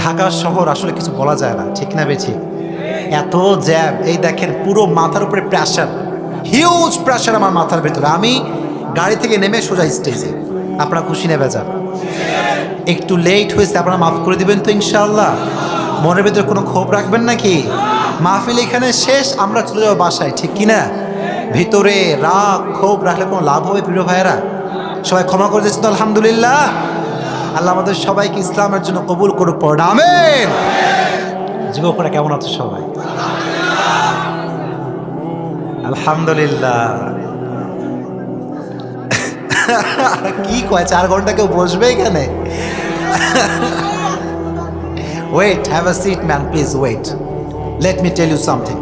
ঢাকা শহর আসলে কিছু বলা যায় না, ঠিক না বেঠিক? এত জ্যাম, এই দেখেন পুরো মাথার উপরে প্রেশার, হিউজ প্রেশার আমার মাথার ভেতরে। আমি গাড়ি থেকে নেমে সোজা স্টেজে। আপনারা খুশি নেবে যান, একটু লেট হয়েছে আপনারা মাফ করে দিবেন তো ইনশাআল্লাহ। মনের ভেতরে কোনো ক্ষোভ রাখবেন নাকি? মাহফিল এখানে শেষ, আমরা চলে যাবো বাসায়, ঠিক কিনা? ভিতরে রাগ ক্ষোভ রাখলে কোনো লাভ হবে প্রিয় ভাইয়েরা? সবাই ক্ষমা করে দিচ্ছেন তো আলহামদুলিল্লাহ। আল্লাহ আমাদের সবাইকে ইসলামের জন্য কবুল করুক, পড়ে আমিন। যুবকরা কেমন আছো সবাই? আলহামদুলিল্লাহ। কি কয় 4 ঘন্টা কেউ বসবে এখানে? Wait, have a seat man, please wait, let me tell you something.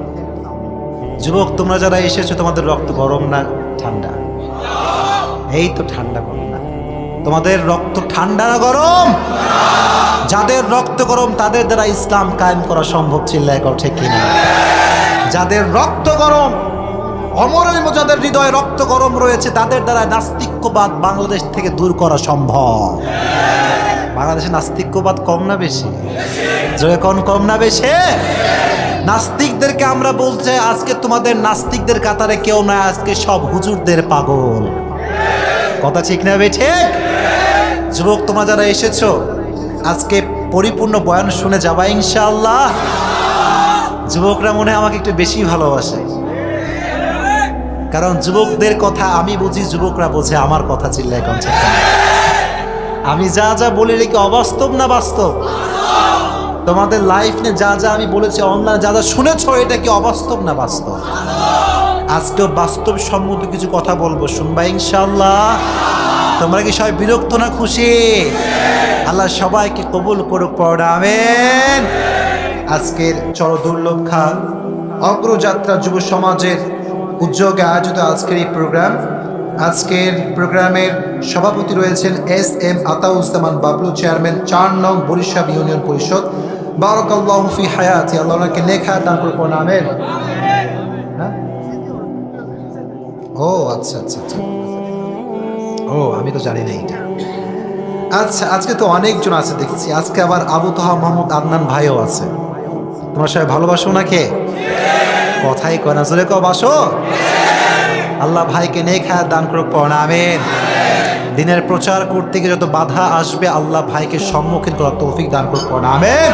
যুবক তোমরা যারা এসেছো, তোমাদের রক্ত গরম না ঠান্ডা? এই তো ঠান্ডা, গরম না? তোমাদের রক্ত ঠান্ডা না গরম? যাদের রক্ত গরম তাদের দ্বারা ইসলাম কায়েম করা সম্ভব, চিল্লায় কও ঠিক কিনা? যাদের রক্ত গরম, অমরের মতো যাদের হৃদয়ে রক্ত গরম রয়েছে, তাদের দ্বারা নাস্তিক্যবাদ বাংলাদেশ থেকে দূর করা সম্ভব। বাংলাদেশে নাস্তিক্যবাদ কম না বেশি? জয় কম না বেশি? নাস্তিকদেরকে আমরা বলতে, আজকে তোমাদের নাস্তিকদের কাতারে কেউ না, আজকে সব হুজুরদের পাগল। কথা ঠিক না বে ঠিক? যুবক তোমরা যারা এসেছো, আজকে পরিপূর্ণ বয়ান শুনে যাবা ইনশাআল্লাহ। যুবকরা মনে হয় আমাকে একটু বেশি ভালোবাসে, কারণ যুবকদের কথা আমি বুঝি, যুবকরা বোঝে আমার কথা, চিল্লায় কোন ঠিক? আমি যা যা বলে রেখে অবাস্তব না বাস্তব? তোমাদের লাইফ নিয়ে যা যা আমি বলেছি, অনলাইনে যা যা শুনেছ, এটা কি অবাস্তব না বাস্তব? আজকেও বাস্তব সম্মত কিছু কথা বলবো, শুনবা ইনশাআল্লাহ। তোমরা কি সবাই বিরক্ত না খুশি? আল্লাহ সবাইকে কবুল করুক, পড়া আমিন। আজকের চরদুর্লভা অগ্রযাত্রা যুব সমাজের উদ্যোগে আয়োজিত আজকের এই প্রোগ্রাম, আজকের প্রোগ্রামের সভাপতি রয়েছেন SM আতাউজ্জামান বাবলু, চেয়ারম্যান 4 নং বরিশাল ইউনিয়ন পরিষদ। বারাকাল্লাহু ফি হায়াতি, আল্লাহ ওনাকে নেক হায়াত দান করুন, পড়া আমিন। ও আচ্ছা আচ্ছা আচ্ছা, ও আমি তো জানি না এটা। আচ্ছা, আজকে তো অনেকজন আছে দেখছি, আজকে আবার আবু তোহা মোহাম্মদ আদনান ভাইও আছে। তোমরা সবাই ভালোবাসো নাকি? কথাই কয় না, জোরে কও বাসো। আল্লাহ ভাইকে নেক হায়াত দান করুক, পড়া আমিন। দিনের প্রচার করতে গিয়ে যত বাধা আসবে, আল্লাহ ভাইকে সম্মুখীন করার তৌফিক দান করুক, পড়া আমিন।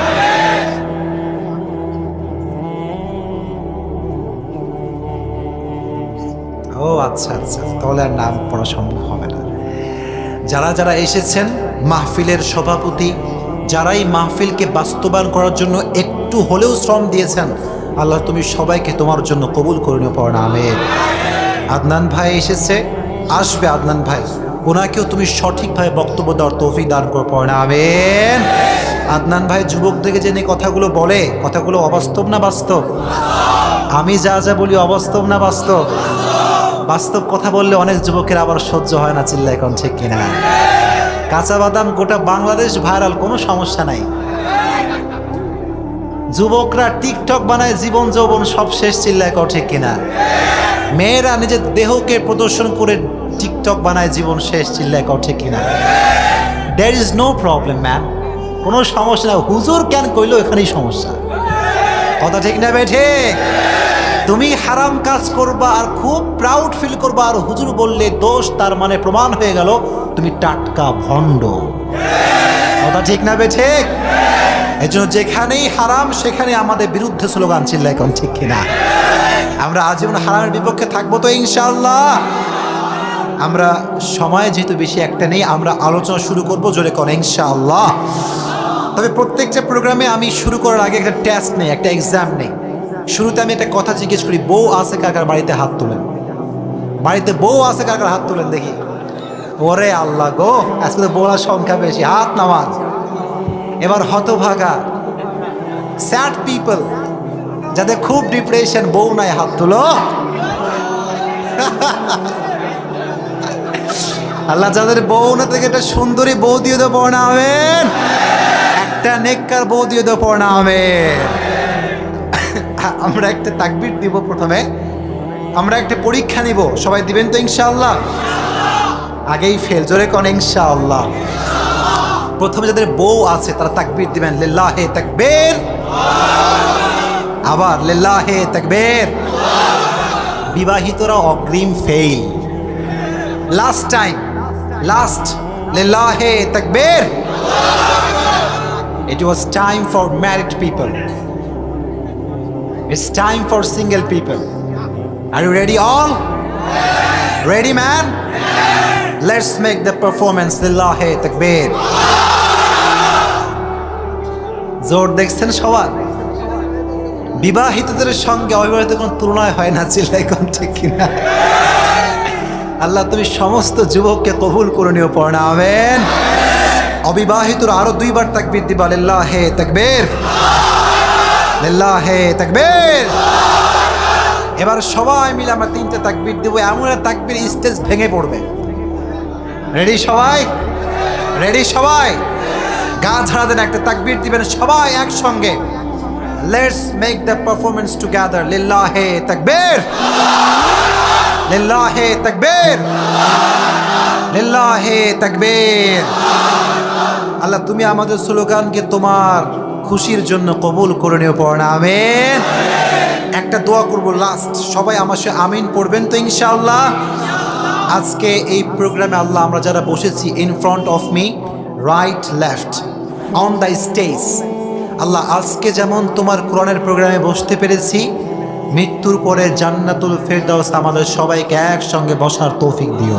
ও আচ্ছা আচ্ছা, তাহলে আর নাম পড়া সম্ভব হবে না। যারা যারা এসেছেন, মাহফিলের সভাপতি, যারাই মাহফিলকে বাস্তবায়ন করার জন্য একটু হলেও শ্রম দিয়েছেন, আল্লাহ তুমি সবাইকে তোমার জন্য কবুল করে নিও, পড়া আমিন। আদনান ভাই এসেছে, আসবে আদনান ভাই, ওনাকেও তুমি সঠিকভাবে বক্তব্য দেওয়ার তৌফিক দান করো, পড়া আমিন। আদনান ভাই যুবকদেরকে যে কথাগুলো বলে, কথাগুলো অবাস্তব না বাস্তব? আমি যা যা বলি অবাস্তব না বাস্তব? বাস্তব কথা বললে অনেক যুবকের আবার সহ্য হয় না, চিল্লায় কোন ঠিক কিনা? কাঁচা বাদাম গোটা বাংলাদেশ ভাইরাল, কোনো সমস্যা নাই। যুবকরা টিকটক বানায়, জীবন যৌবন সব শেষ, চিল্লায় কোন ঠিক কিনা? মেয়েরা নিজের দেহকে প্রদর্শন করে টিকটক বানায়, জীবন শেষ, চিল্লায় কোন ঠিক কিনা? There is no problem man, কোনো সমস্যা না। হুজুর কেন কইলো, এখানেই সমস্যা। কথা ঠিক না বেঠে? তুমি হারাম কাজ করবা আর খুব প্রাউড ফিল করবা, আর হুজুর বললে দোষ, তার মানে প্রমাণ হয়ে গেল তুমি টাটকা ভণ্ড। কথা ঠিক না বেঠে? এই জন্য যেখানেই হারাম সেখানে আমাদের বিরুদ্ধে স্লোগান, চিল্লায় কোন ঠিক কিনা? আমরা আজীবন হারামের বিপক্ষে থাকবো তো ইনশাআল্লাহ। আমরা সময় যেহেতু বেশি একটা নেই, আমরা আলোচনা শুরু করবো, জোরে কোন ইনশাআল্লাহ। তবে প্রত্যেকটা প্রোগ্রামে আমি শুরু করার আগে একটা টেস্ট নেই, একটা এক্সাম নেই। শুরুতে আমি একটা কথা জিজ্ঞেস করি, বউ আছে কার কার বাড়িতে? হাত তোলেন। বাড়িতে বউ আছে কার কার? হাত তোলেন দেখি। ওরে আল্লাহ গো, আজকে তো বউর সংখ্যা বেশি, হাত নামাজ। এবার হতভাগা স্যাড পিপল, যাদের খুব ডিপ্রেশন, বউ নাই, হাত তুলো। আল্লাহ যাদের বউ না থেকে একটা সুন্দরী বউ দিয়ে দেবো, পড়া আমিন। একটা নেককার বউ দিয়ে দেবো, পড়া আমিন। আমরা একটা তাকবীর দিব প্রথমে, আমরা একটা পরীক্ষা নিব, সবাই দিবেন তো ইনশাআল্লাহ? আগেই ফেল, জোরে কোন ইনশাআল্লাহ। প্রথমে যাদের বউ আছে তারা তাকবীর দিবেন, লিল্লাহে তাকবীর। আবার লিল্লাহে তাকবীর। বিবাহিতরা অগ্রিম ফেইল। লাস্ট টাইম, লাস্ট, লিল্লাহে তাকবীর। It was time for married people. It's time for single people. Are you ready all? Ready man? Let's make the performance lillahi takbir. জোর দেখছেন সবার? বিবাহিতদের সঙ্গে অবিবাহিত কোনো তুলনায় হয় না, চিল্লাই কোন ঠিক কিনা? আল্লাহ তুমি সমস্ত যুবককে কবুল করে নিও, পড়না আমিন। অবিবাহিতরা আরো দুইবার তাকবীর দিবা, লিল্লাহি তাকবীর, লিল্লাহি তাকবীর। এবার সবাই মিলে আমরা তিনটা তাকবীর দেব, এমন একটা তাকবীর স্টেজ ভেঙে পড়বে। রেডি সবাই? রেডি সবাই? গা ঝাড়া দেন, একটা তাকবীর দিবেন সবাই একসঙ্গে। Let's make the performance together, লিল্লাহি তাকবীর, লিল্লাহি তাকবীর, লিল্লাহি তাকবীর। আল্লাহ তুমি আমাদের স্লোগানকে তোমার খুশির জন্য কবুল করে নিও, পড়না আমিন। একটা দোয়া করব লাস্ট, সবাই আমার সাথে আমিন পড়বেন তো ইনশাআল্লাহ। আজকে এই প্রোগ্রামে আল্লাহ আমরা যারা বসেছি in front of me, right left, on the stage, আল্লাহ আজকে যেমন তোমার কোরআনের প্রোগ্রামে বসতে পেরেছি, মৃত্যুর পরে জান্নাতুল ফেরদাউস আমাদের সবাইকে একসঙ্গে বসার তৌফিক দিও।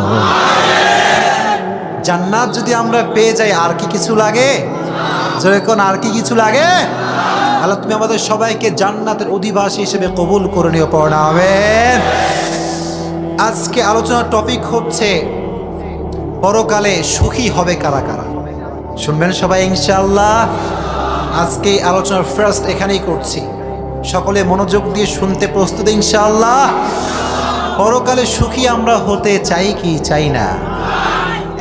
জান্নাত যদি আমরা পেয়ে যাই আর কি কিছু লাগে? যখন আর কি কিছু লাগে? আল্লাহ তুমি আমাদের সবাইকে জান্নাতের অধিবাসী হিসেবে কবুল করে নিও, পড়না আমিন। আজকে আলোচনার টপিক হচ্ছে পরকালে সুখী হবে কারা কারা। শুনবেন সবাই ইনশাআল্লাহ। আজকে আলোচনার ফার্স্ট এখানেই করছি, সকলে মনোযোগ দিয়ে শুনতে প্রস্তুত ইনশাআল্লাহ। পরকালে সুখী আমরা হতে চাই কি চাই না?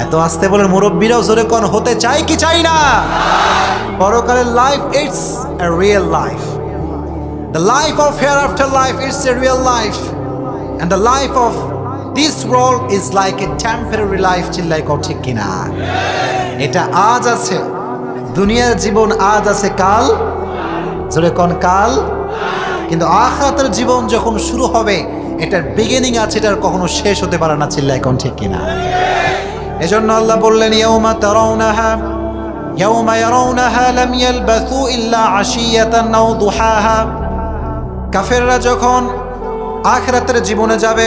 এত আসতে বলেন মুরব্বীরাও জোরে কোন, হতে চাই কি চাই না? পরকালের life, it's a real life. The life of hereafter life is a real life, and the life of this world is like a temporary life. চিল্লাই কও ঠিক কিনা? এটা আজ আছে, দুনিয়ার জীবন আজ আছে, কাল, জোরে কোন কাল। কিন্তু আখিরাতের জীবন যখন শুরু হবে, এটার বিগিনিং আছে, এটার কখনো শেষ হতে পারে না, চিল্লাই কোন ঠিক কিনা? এজন্য আল্লাহ বললেন, ইয়াউমা তারাউনাহা ইয়াউমা ইয়ারাউনাহা লাম ইয়ালবাসু ইল্লা আশিয়াতান আও দুহাহা। কাফেররা যখন আখিরাতের জীবনে যাবে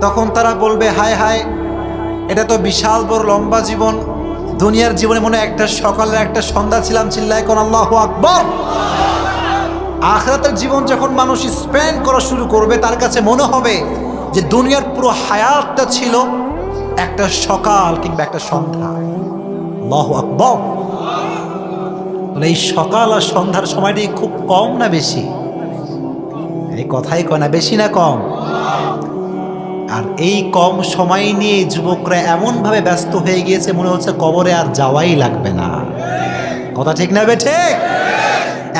তখন তারা বলবে, হায় হায়, এটা তো বিশাল বড় লম্বা জীবন, দুনিয়ার জীবনে মনে একটা সকালের একটা সন্ধ্যা ছিলাম, চিল্লায় কোন আল্লাহু আকবার। আখিরাতের জীবন যখন মানুষ স্পেন্ড করা শুরু করবে, তার কাছে মনে হবে যে দুনিয়ার পুরো হায়াতটা ছিল একটা সকাল কিংবা একটা সন্ধ্যা। আল্লাহু আকবার। এই সকাল আর সন্ধ্যার সময়টি খুব কম না বেশি? এই কথাই কয় না, বেশি না কম? আর এই কম সময় নিয়ে যুবকরা এমনভাবে ব্যস্ত হয়ে গিয়েছে, মনে হচ্ছে কবরে আর যাওয়াই লাগবে না। কথা ঠিক না বেঠে?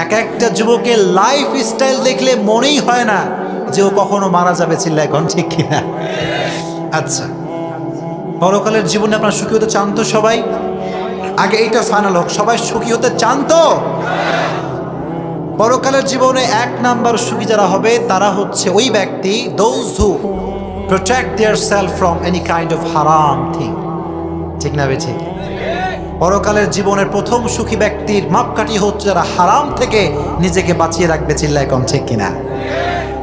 এক একটা যুবকের লাইফ স্টাইল দেখলে মনেই হয় না যে ও কখনো মারা যাবে, চিল্লায় কোন ঠিক কিনা? আচ্ছা, পরকালের জীবনে আপনারা সুখী হতে চান তো সবাই? আগে এইটা ফাইনাল হোক, সবাই সুখী হতে চান তো? পরকালের জীবনে এক নাম্বার সুখী যারা হবে তারা হচ্ছে ওই ব্যক্তি, those who protect theirself from any kind of haram thing. ঠিক না বেঠিক? পরকালের জীবনের প্রথম সুখী ব্যক্তির মাপকাঠি হচ্ছে যারা হারাম থেকে নিজেকে বাঁচিয়ে রাখবে, চিল্লায় কোন ঠিক কিনা?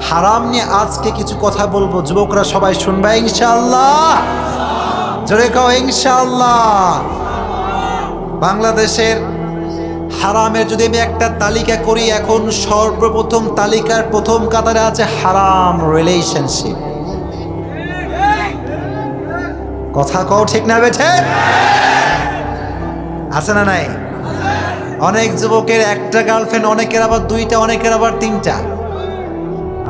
হারাম নিয়ে আজকে কিছু কথা বলবো, যুবকরা সবাই শুনবে ইনশাআল্লাহ। জোরে কও ইনশাআল্লাহ। বাংলাদেশের হারামের যদি আমি একটা তালিকা করি, এখন সর্বপ্রথম তালিকার প্রথম কাতারে আছে হারাম রিলেশনশিপ। কথা কও ঠিক না বেঠে? আছে না নাই? অনেক যুবকের একটা গার্লফ্রেন্ড, অনেকের আবার দুইটা, অনেকের আবার তিনটা।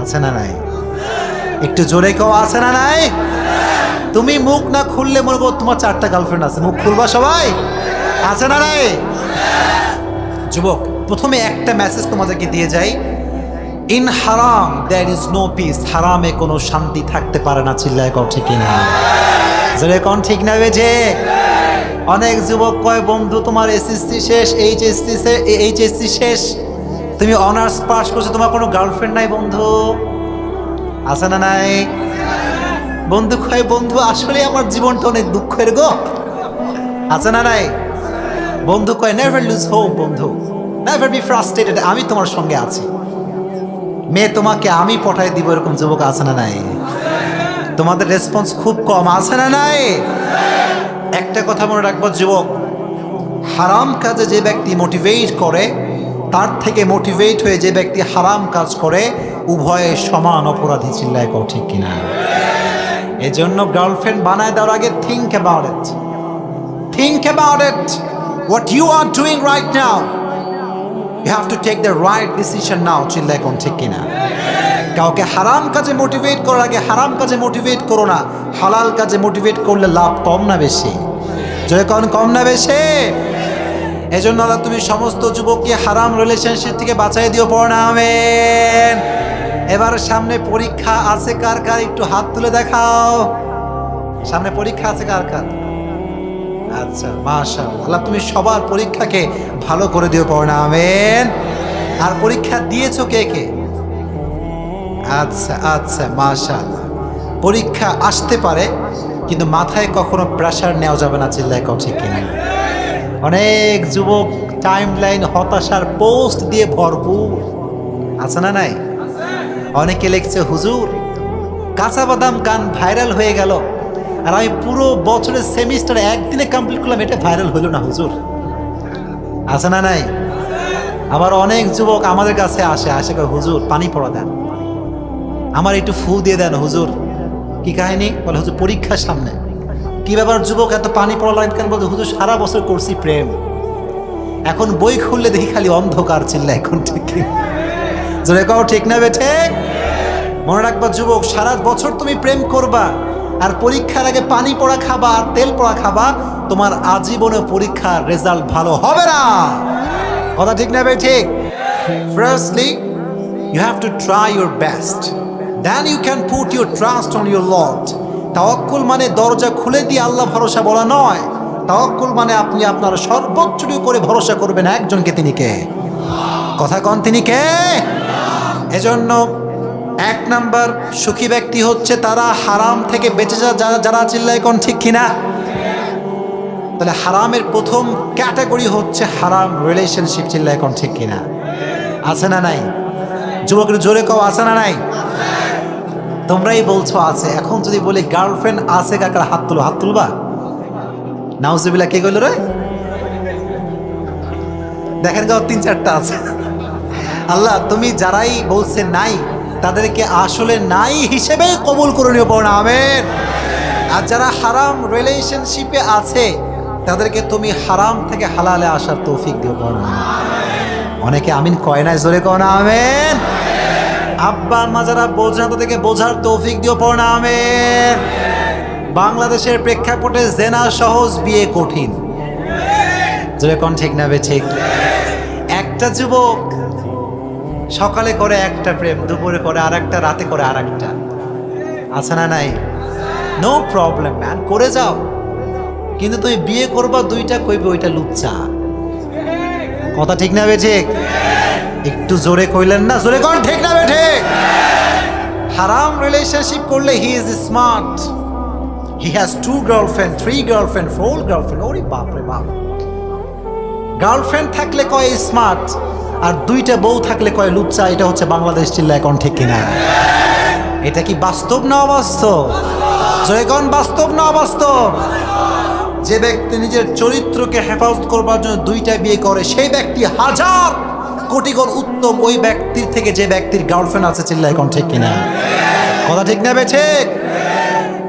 আছে না নাই? একটু জোরে কও, আছে না নাই? তুমি মুখ না খুললে মনে করো তোমার চারটা গার্লফ্রেন্ড আছে, মুখ খুলবা সবাই। আছে না নাই? যুবক, প্রথমে একটা মেসেজ তোমাদেরকে দিয়ে যাই, ইন হারাম দেয়ার ইজ নো পিস। হারামে কোনো শান্তি থাকতে পারে না, চিল্লায় কও ঠিক কিনা? জোরে কোন ঠিক না বেজে? অনেক যুবক কয় বন্ধু তোমার এসএসসি শেষ, এইচএসসি শেষ, তুমি অনার্স পাস করছো, তোমার কোনো গার্লফ্রেন্ড নাই বন্ধু, আছে না নাই? বন্ধু কয় বন্ধু আসলে আমার জীবনটা অনেক দুঃখের গো, আছে না নাই? বন্ধু কয় নেভার লুজ হোপ, বন্ধু নেভার বি ফ্রাস্ট্রেটেড, আমি তোমার সঙ্গে আছি, মেয়ে তোমাকে আমি পটাই দিব, এরকম যুবক আছে না নাই? তোমাদের রেসপন্স খুব কম, আছে না নাই? একটা কথা মনে রাখবো যুবক, হারাম কাজে যে ব্যক্তি মোটিভেট করে তার থেকে মোটিভেট হয়ে যে ব্যক্তি হারাম কাজ করে উভয়ে সমান অপরাধী, চিল্লায় কও ঠিক কিনা? এজন্য গার্লফ্রেন্ড বানায় দেওয়ার আগে think about it, think about it, what you are doing right now, you have to take the right decision now, চিল্লায় কোন ঠিক কিনা? কাউকে হারাম কাজে মোটিভেট করার আগে হারাম কাজে মোটিভেট করো না, হালাল কাজে মোটিভেট করলে লাভ কম না বেশি? জয় কোন কম না বেশি? এজন্য আল্লাহ তুমি সমস্ত যুবককে হারাম রিলেশনশিপ থেকে বাঁচাই দিও, পড়না আমিন। এবার সামনে পরীক্ষা আছে কার কার, একটু হাত তুলে দেখাও। সামনে পরীক্ষা আছে কার কার? আচ্ছা মাশাআল্লাহ, আল্লাহ তুমি সবার পরীক্ষাকে ভালো করে দিও, পড়না আমিন। আর পরীক্ষা দিয়েছো কে কে? আচ্ছা আচ্ছা মাশাআল্লাহ। পরীক্ষা আসতে পারে কিন্তু মাথায় কখনো প্রেশার নেওয়া যাবে না, চিল্লায় কও ঠিক কিনা? অনেক যুবক টাইম লাইন হতাশার পোস্ট দিয়ে ভরপুর, আছে না নাই? অনেকে লিখছে হুজুর কাঁচা বাদাম গান ভাইরাল হয়ে গেল, আর আমি পুরো বছরের সেমিস্টার একদিনে কমপ্লিট করলাম, এটা ভাইরাল হলো না হুজুর, আছে না নাই? আবার অনেক যুবক আমাদের কাছে আসে কয় হুজুর পানি পড়া দেন, আমার একটু ফু দিয়ে দেন হুজুর। কি কাহিনী? বলে হুজুর পরীক্ষার সামনে। কি ব্যাপার যুবক, এত পানি পড়া লাগে কেন? বলতে হুজুর সারা বছর করছি প্রেম, এখন বই খুললে দেখি খালি অন্ধকার, চিল্লা এখন ঠিক জোরে কও ঠিক না বেঠে? মনে রাখবা যুবক, সারা বছর তুমি প্রেম করবা আর পরীক্ষার আগে পানি পড়া খাবা আর তেল পড়া খাবা, তোমার আজীবনে পরীক্ষার রেজাল্ট ভালো হবে না, কথা ঠিক না বেঠে? Firstly you have to try your best, then you can put your trust on your Lord. তাওয়াক্কুল মানে দরজা খুলে দিয়ে আল্লাহ ভরসা বলা নয়, তাওয়াক্কুল মানে আপনি আপনার সর্বোচ্চটুকু করে ভরসা করবেন একজনকে, তিনি কে? কথা কন তিনি কে? এজন্য এক নাম্বার সুখী ব্যক্তি হচ্ছে তারা হারাম থেকে বেঁচে যারা চিল্লায় কোন ঠিক কিনা? তাহলে হারামের প্রথম ক্যাটাগরি হচ্ছে হারাম রিলেশনশিপ, চিল্লায় কোন ঠিক কিনা? আছে না নাই? যুবকের জোরে কও আছে না নাই? তোমরাই বলছো আছে। এখন যদি বলি গার্লফ্রেন্ড আছে কাকার, হাত তুলো, হাত তুলবা? নাউজুবিল্লাহ, কে কইল রে? দেখেন গাও 3-4টা আছে। আল্লাহ তুমি যারাই বলছে নাই তাদেরকে আসলে নাই হিসেবে কবুল করে নিও, পড়না আমিন। আর যারা হারাম রিলেশনশিপে আছে তাদেরকে তুমি হারাম থেকে হালালে আসার তৌফিক দিও, পড়না আমিন। অনেকে আমিন কয় না, জোরে কও না আমিন। আব্বা আম্মা যারা বোঝা তাদেরকে বোঝার তৌফিক দিও, পড়না আমিন। বাংলাদেশের প্রেক্ষাপটে জেনা সহজ, বিয়ে কঠিন, জোরে কোন ঠিক না বে ঠিক? একটা যুবক সকালে করে একটা প্রেম, দুপুরে করে আরেকটা, রাতে করে আরেকটা, আছে না নাই? নো প্রবলেম ম্যান, করে যাও, কিন্তু তুমি বিয়ে করবা দুইটা, কইবে ওইটা লুচ্চা, কথা ঠিক না বে ঠিক? একটু জোরে কইলেন না, জোরে কোন ঠিক না বে ঠিক? হারাম রিলেশনশিপ করলে he is smart, he has 2 girlfriend, 3 girlfriend, 4 girlfriend, ওরে বাপ রে বাপ। গার্লফ্রেন্ড থাকলে কয় স্মার্ট, আর 2টা বউ থাকলে কয় লুচ্চা। এটা হচ্ছে বাংলাদেশ, চিল্লায় কোন ঠিক কিনা? এটা কি বাস্তব না অবাস্তব? জয়গণ বাস্তব না অবাস্তব? যে ব্যক্তি নিজের চরিত্রকে হেফাজত করবার জন্য 2টা বিয়ে করে সেই ব্যক্তি হাজার কোটি গুণ উত্তম ওই ব্যক্তির থেকে যে ব্যক্তির গার্লফ্রেন্ড আছে, চিল্লায় কোন ঠিক কিনা? কথা ঠিক না বে ঠিক?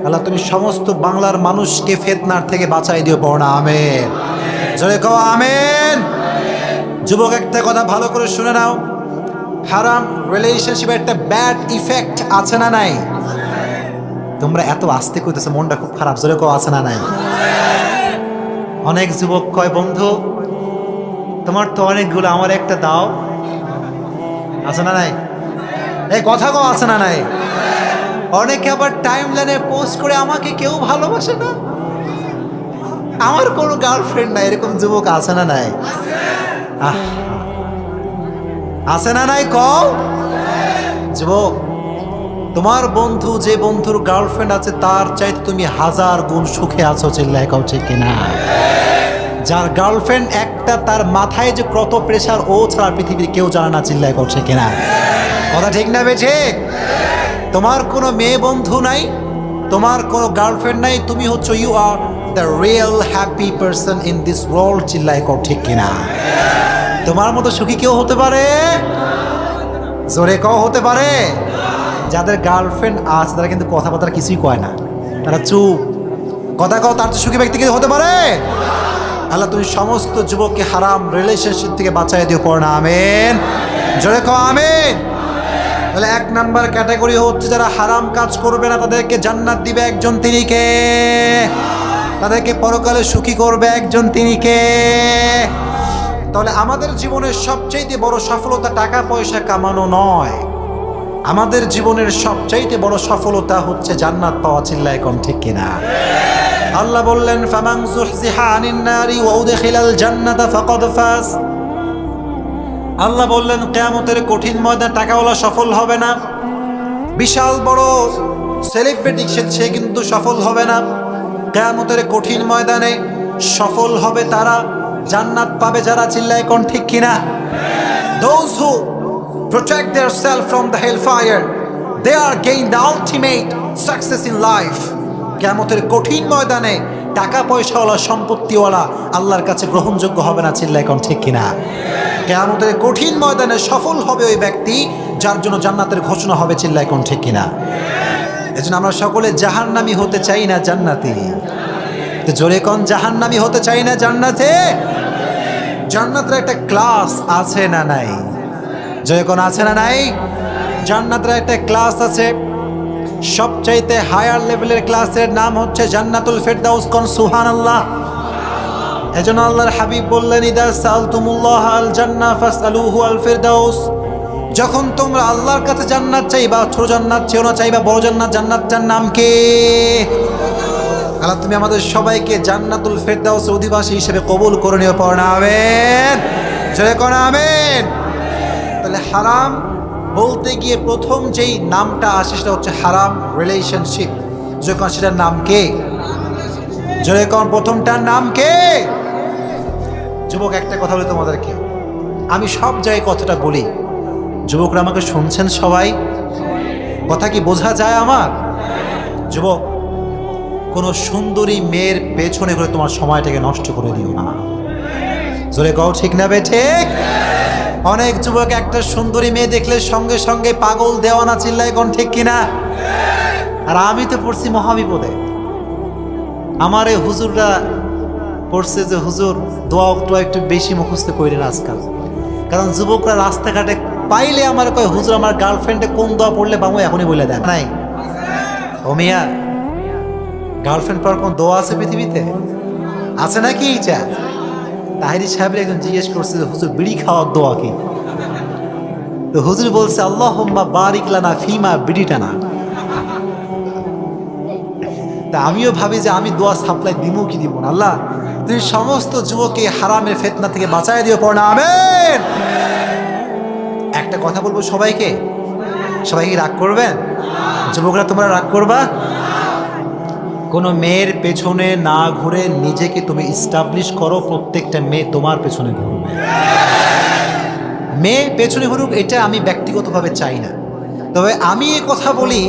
আল্লাহ তুমি সমস্ত বাংলার মানুষকে ফিতনার থেকে বাঁচাই দিও, পড়না আমিন। জোরে কও আমিন। যুবক একটা কথা ভালো করে শুনে নাও, হারাম রিলেশনশিপের একটা ব্যাড ইফেক্ট আছে না নাই? তোমরা এত আস্তে কইতেছো, মনটা খুব খারাপ, জোরে কও আছে না নাই? অনেক যুবক কয় বন্ধু তোমার তো অনেকগুলো, আমার একটা দাও, আছে না নাই? এই কথা কও আছে না নাই? অনেকে আবার টাইম লাইনে পোস্ট করে আমাকে কেউ ভালোবাসে না, আমার কোনো গার্লফ্রেন্ড নাই, এরকম যুবক আছে না নাই? আছে না নাই? কও যুবক, তোমার বন্ধু যে বন্ধুর গার্লফ্রেন্ড আছে তার চাইতে তুমি 1000 গুণ সুখে আছো, চিল্লায় কও ঠিক কিনা? যার গার্লফ্রেন্ড একটা, তার মাথায় যে কত প্রেশার ও ছাড়া পৃথিবীর কেউ জানে না, চিল্লায় কও ঠিক কিনা? কথা ঠিক না বেঠে? তোমার কোনো মেয়ে বন্ধু নাই, তোমার কোনো গার্লফ্রেন্ড নাই, তুমি হচ্ছে you are the real happy person in this world, চিল্লায় কও ঠিক কিনা? তোমার মতো সুখী কেউ হতে পারে? জোরে কও হতে পারে? যাদের গার্লফ্রেন্ড আছে তারা কিন্তু কথাবার্তা কিছুই কয় না, তারা চুপ। কথা কও, তার সুখী ব্যক্তি কেউ হতে পারে? আল্লাহ তুমি সমস্ত যুবককে হারাম রিলেশনশিপ থেকে বাঁচাই দিও, পড় না আমিন। জোরে কও আমিন। তাহলে 1 নাম্বার ক্যাটাগরি হচ্ছে যারা হারাম কাজ করবে না, তাদেরকে জান্নাত দিবে একজন, তিনি কে? তাদেরকে পরকালে সুখী করবে একজন, তিনি কে? তাহলে আমাদের জীবনের সবচাইতে বড় সফলতা টাকা পয়সা কামানো নয়, আমাদের জীবনের সবচাইতে বড় সফলতা হচ্ছে জান্নাত পাওয়া, চিল্লায় কোন ঠিক কিনা? আল্লাহ বললেন ফামান যুহজিহা আনিন নারি ওয়া উদখিলাল জান্নাতা ফাকাদ ফাজ। আল্লাহ বললেন কিয়ামতের কঠিন ময়দানে টাকাওয়ালা সফল হবে না, বিশাল বড় সেলিব্রিটি সে কিন্তু সফল হবে না। কিয়ামতের কঠিন ময়দানে সফল হবে তারা, জান্নাত পাবে যারা, চিল্লায় কোন ঠিক কিনা? Those who protect themselves from the hellfire, they are gain the ultimate success in life. কিয়ামতের কঠিন ময়দানে টাকা পয়সাওয়ালা সম্পত্তিওয়ালা আল্লাহর কাছে গ্রহণযোগ্য হবে না, চিল্লায় কোন ঠিক কিনা? কিয়ামতের কঠিন ময়দানে সফল হবে ওই ব্যক্তি যার জন্য জান্নাতের ঘোষণা হবে, চিল্লায় কোন ঠিক কিনা? এজন্য আমরা সকলে জাহান্নামী হতে চাই না জান্নাতি? তো জোরে কোন জাহান্নামী হতে চাই না জান্নাতে? জান্নাতের একটা ক্লাস আছে না নাই? জোরে কোন আছে না নাই? জান্নাতের একটা ক্লাস আছে, সবচাইতে হায়ার লেভেলের ক্লাসের নাম হচ্ছে জান্নাতুল ফেরদাউস। কোন সুবহানাল্লাহ। এজন্য আল্লাহর হাবিব বললেন ইদা সালতুমুল্লাহ আল জান্নাহ ফাসআলুহু আল ফিরদাউস। যখন তোমরা আল্লাহর কাছে জান্নাত চাইবা, ছোট জান্নাত চেও না, চাইবা বড় জান্নাত। জান্নাতটার নাম কি? আল্লাহ তুমি আমাদের সবাইকে জান্নাতুল ফেরদাউসের অধিবাসী হিসেবে কবুল করে নিও, পড় না আমিন। জোরে কোন আমিন। তাহলে হারাম বলতে গিয়ে প্রথম যেই নামটা আসে সেটা হচ্ছে হারাম রিলেশনশিপ। যখন সেটার নাম কে? জোরে কোন প্রথমটার নাম কে? যুবক একটা কথা বলি তোমাদেরকে, আমি সব জায়গায় কথাটা বলি, যুবকরা আমাকে শুনছেন সবাই? কথা কি বোঝা যায় আমার? যুবক, কোনো সুন্দরী মেয়ের পেছনে ঘুরে তোমার সময়টাকে নষ্ট করে দিও না। জোরে কও ঠিক না বে ঠিক? অনেক যুবক একটা সুন্দরী মেয়ে দেখলে সঙ্গে সঙ্গে পাগল দেওয়ানা, চিল্লায় কোন ঠিক কিনা? আর আমি তো পড়ছি মহাবিপদে। আমার এই হুজুররা পড়ছে যে হুজুর দোয়া একটু বেশি মুখস্থ করেন আজকাল, কারণ যুবকরা রাস্তাঘাটে পাইলে আমার কয় হুজুর আমার গার্লফ্রেন্ডে কোন দোয়া পড়লে বামু এখনই বলে দেয় নাই। ও মিয়া, গার্লফ্রেন্ড পাওয়ার কোন দোয়া আছে পৃথিবীতে? আছে নাকি? ইচ্ছা তাহিরি সাহেবের একজন জিজ্ঞেস করছে যে হুজুর বিড়ি খাওয়ার দোয়া কি? তো হুজুর বলছে আল্লাহুম্মা বারিক লানা ফিমা বিড়িটানা। তা আমিও ভাবি যে আমি দোয়া সাপ্লাই দিব কি দিব না। আল্লাহ তুমি সমস্ত যুবককে হারামের ফিতনা থেকে বাঁচায় দিও, পড় না আমিন। একটা কথা বলবো সবাইকে, সবাই কি রাগ করবেন? যুবকরা তোমরা রাগ করবা? কোনো মেয়ের পেছনে না ঘুরে নিজেকে তুমি ইস্টাবলিশ করো, প্রত্যেকটা মেয়ে তোমার পেছনে ঘুরবে। মেয়ে পেছনে ঘুরুক এটা আমি ব্যক্তিগতভাবে চাই না, তবে আমি এই কথা বলি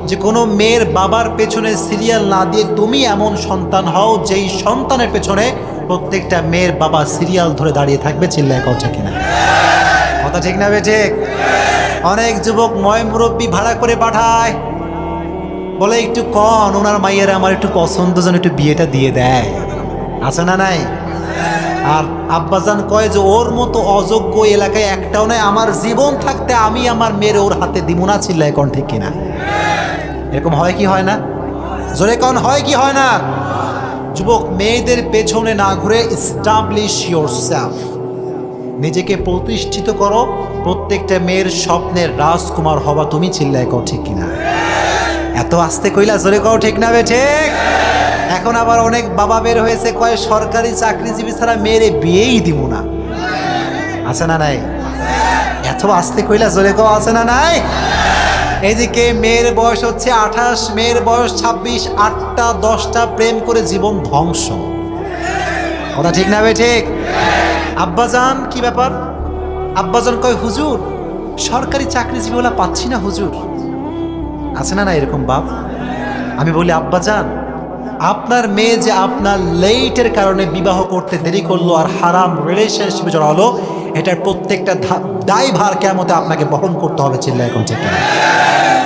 যে কোনো মেয়ের বাবার পেছনে সিরিয়াল না দিয়ে তুমি এমন সন্তান হও যেই সন্তানের পেছনে প্রত্যেকটা মেয়ের বাবা সিরিয়াল ধরে দাঁড়িয়ে থাকবে, চিল্লায় কথা কিনা? কথা ঠিক না বে ঠিক? অনেক যুবক ময় মুরব্বী ভাড়া করে পাঠায়, বলে একটু কন ওনার মাইয়ারা আমার একটু পছন্দ যেন একটু বিয়েটা দিয়ে দেয়, আছে না নাই? আর আব্বাজান কয় যে ওর মতো অযোগ্য এলাকায় একটাও নাই, আমার জীবন থাকতে আমি আমার মেয়ের ওর হাতে দিব না, চিল্লায় কন ঠিক কিনা? এরকম হয় কি হয় না? জোরে কন হয় কি হয় না? যুবক মেয়েদের পেছনে না ঘুরে এস্টাবলিশ ইয়োরসেলফ, নিজেকে প্রতিষ্ঠিত করো। প্রত্যেকটা মেয়ের স্বপ্নের রাজকুমার হবা তুমি, চিল্লায় কও ঠিক কিনা? এত আস্তে কইলা, জোরে কও ঠিক না বে ঠিক? এখন এখন আবার অনেক বাবা বের হয়েছে, কয় সরকারি চাকরিজীবী ছাড়া মেয়েরে বিয়েই দিব না। আছে না নাই? এত আস্তে কইলা জোরে কও, আছে না নাই? এদিকে মেয়ের বয়স হচ্ছে 28, মেয়ের বয়স 26, 8টা 10টা প্রেম করে জীবন ধ্বংস। কথা ঠিক না বে ঠিক? আব্বাজান কি ব্যাপার? আব্বাজান কয় হুজুর সরকারি চাকরিজীবীওয়ালা পাচ্ছি না হুজুর। আছে না না এরকম বাপ? আমি বলি আব্বাজান, আপনার মেয়ে যে আপনার লেটের কারণে বিবাহ করতে দেরি করলো আর হারাম রিলেশনশিপে জড়ালো, এটার প্রত্যেকটা দায়ভার কিয়ামতে আপনাকে বহন করতে হবে। চিল্লা এখন ঠিক না?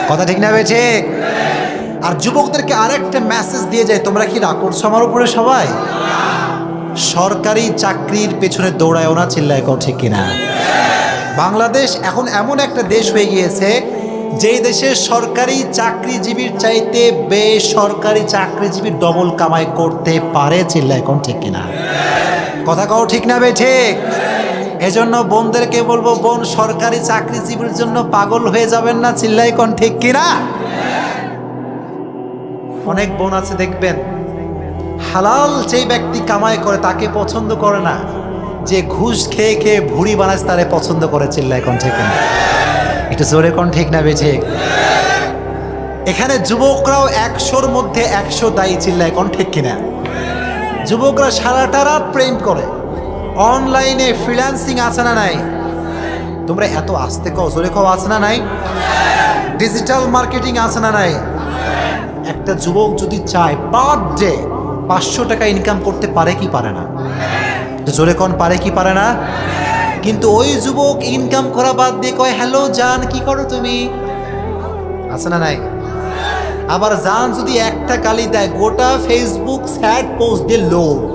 কথা ঠিক না বে ঠিক? আর যুবকদেরকে আরেকটা মেসেজ দিয়ে যায়, তোমরা কি রাগ করছো আমার উপরে সবাই? সরকারি চাকরির পেছনে দৌড়ায়ও না। চিল্লা এখন ঠিক কিনা? বাংলাদেশ এখন এমন একটা দেশ হয়ে গিয়েছে যেই দেশে সরকারি চাকরিজীবীর চাইতে বেসরকারি চাকরিজীবী ডবল কামাই করতে পারে। চিল্লা এখন ঠিক কিনা? কথা কও ঠিক না বে ঠিক? এজন্য বোনদেরকে বলবো, বোন সরকারি চাকরিজীবীর জন্য পাগল হয়ে যাবেন না। চিল্লা এখন ঠিক কিনা? অনেক বোন আছে দেখবেন হালাল যেই ব্যক্তি কামাই করে তাকে পছন্দ করে না, যে ঘুষ খেয়ে খেয়ে ভুড়ি বানায় তারে পছন্দ করে। চিল্লা এখন ঠিক কিনা? একটু জোরে কোন ঠিক না বে ঠিক? এখানে যুবকরাও 100-র মধ্যে 100 দায়ী। চিল্লা এখন ঠিক কিনা? যুবকরা সারাটা রাত প্রেম করে, অনলাইনে ফ্রিল্যান্সিং আছে না নাই? তোমরা এত আস্তে কও, জোরে কও, আছে না নাই? ডিজিটাল মার্কেটিং আছে না নাই? একটা যুবক যদি চায় পার ডে 500 টাকা ইনকাম করতে পারে কি পারে না? জোরে কোন পারে কি পারে না? কিন্তু ওই যুবক ইনকাম করা বাদ দিয়ে কয় হ্যালো জান কি করো তুমি? আছে না নাই? আবার জান যদি একটা গালি দেয় গোটা ফেসবুক স্যাড পোস্ট দিয়ে লোড,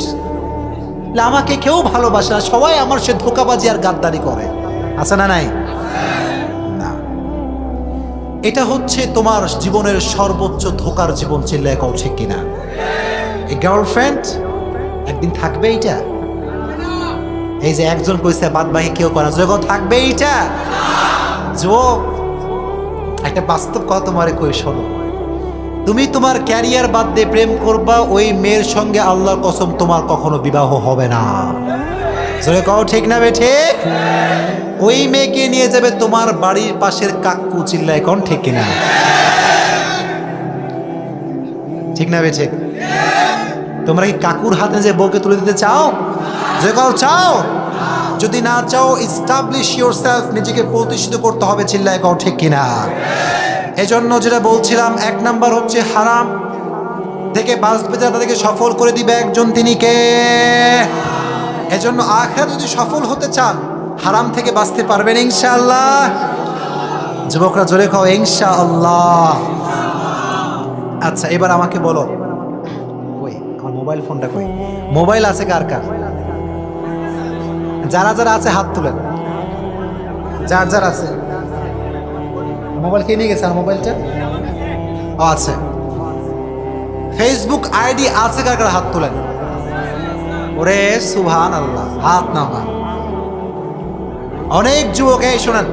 আমাকে কেউ ভালোবাসে না, সবাই আমার সে ধোকাবাজি আর গাদ্দারি করে। আছে না নাই? না, এটা হচ্ছে তোমার জীবনের সর্বোচ্চ ধোকার জীবন। চিল্লায় কও ঠিক কিনা? এই গার্লফ্রেন্ড একদিন থাকবে এইটা? এই যে একজন কইছে বাদ বাকি কেউ করে যখন থাকবে এইটা? যুবক একটা বাস্তব কথা তোমারে কই শোনো, তুমি তোমার ক্যারিয়ার বাদ দিয়ে প্রেম করবা, ওই মেয়ের সঙ্গে আল্লাহর কসম তোমার কখনো বিবাহ হবে না। জোরে কও ঠিক না বে ঠিক? ওই মেয়েকে নিয়ে যাবে তোমার বাড়ির পাশের কাকু। চিল্লা এখন ঠিক কিনা? ঠিক না বে ঠিক? তোমরা কি কাকুর হাতে যে বউকে তুলে দিতে চাও? যে কাউ চাও? যদি না চাও, এস্টাবলিশ ইয়োরসেলফ, নিজেকে প্রতিষ্ঠিত করতে হবে। চিল্লায় কও ঠিক কিনা? এজন্য যেটা বলছিলাম, 1 নাম্বার হচ্ছে হারাম থেকে বাঁচবে যারা তাদেরকে সফল করে দিবে একজন, তিনি কে? এজন্য আখিরাতে যদি সফল হতে চান হারাম থেকে বাঁচতে পারবেন ইনশাআল্লাহ। যুবকরা জোরে কও ইনশাআল্লাহ। আচ্ছা এবার আমাকে বলো, কই আমার মোবাইল ফোনটা কই? মোবাইল আছে কার কার? যারা যারা আছে হাত তুলেন। যার যার আছে মোবাইল কে নিয়ে গেছে? আর মোবাইলটা আছে। ফেসবুক আইডি আছে কার কার? হাত তুলেন। ওরে সুবহানাল্লাহ, হাত নামান। অনেক যুবক, এই শোনেন,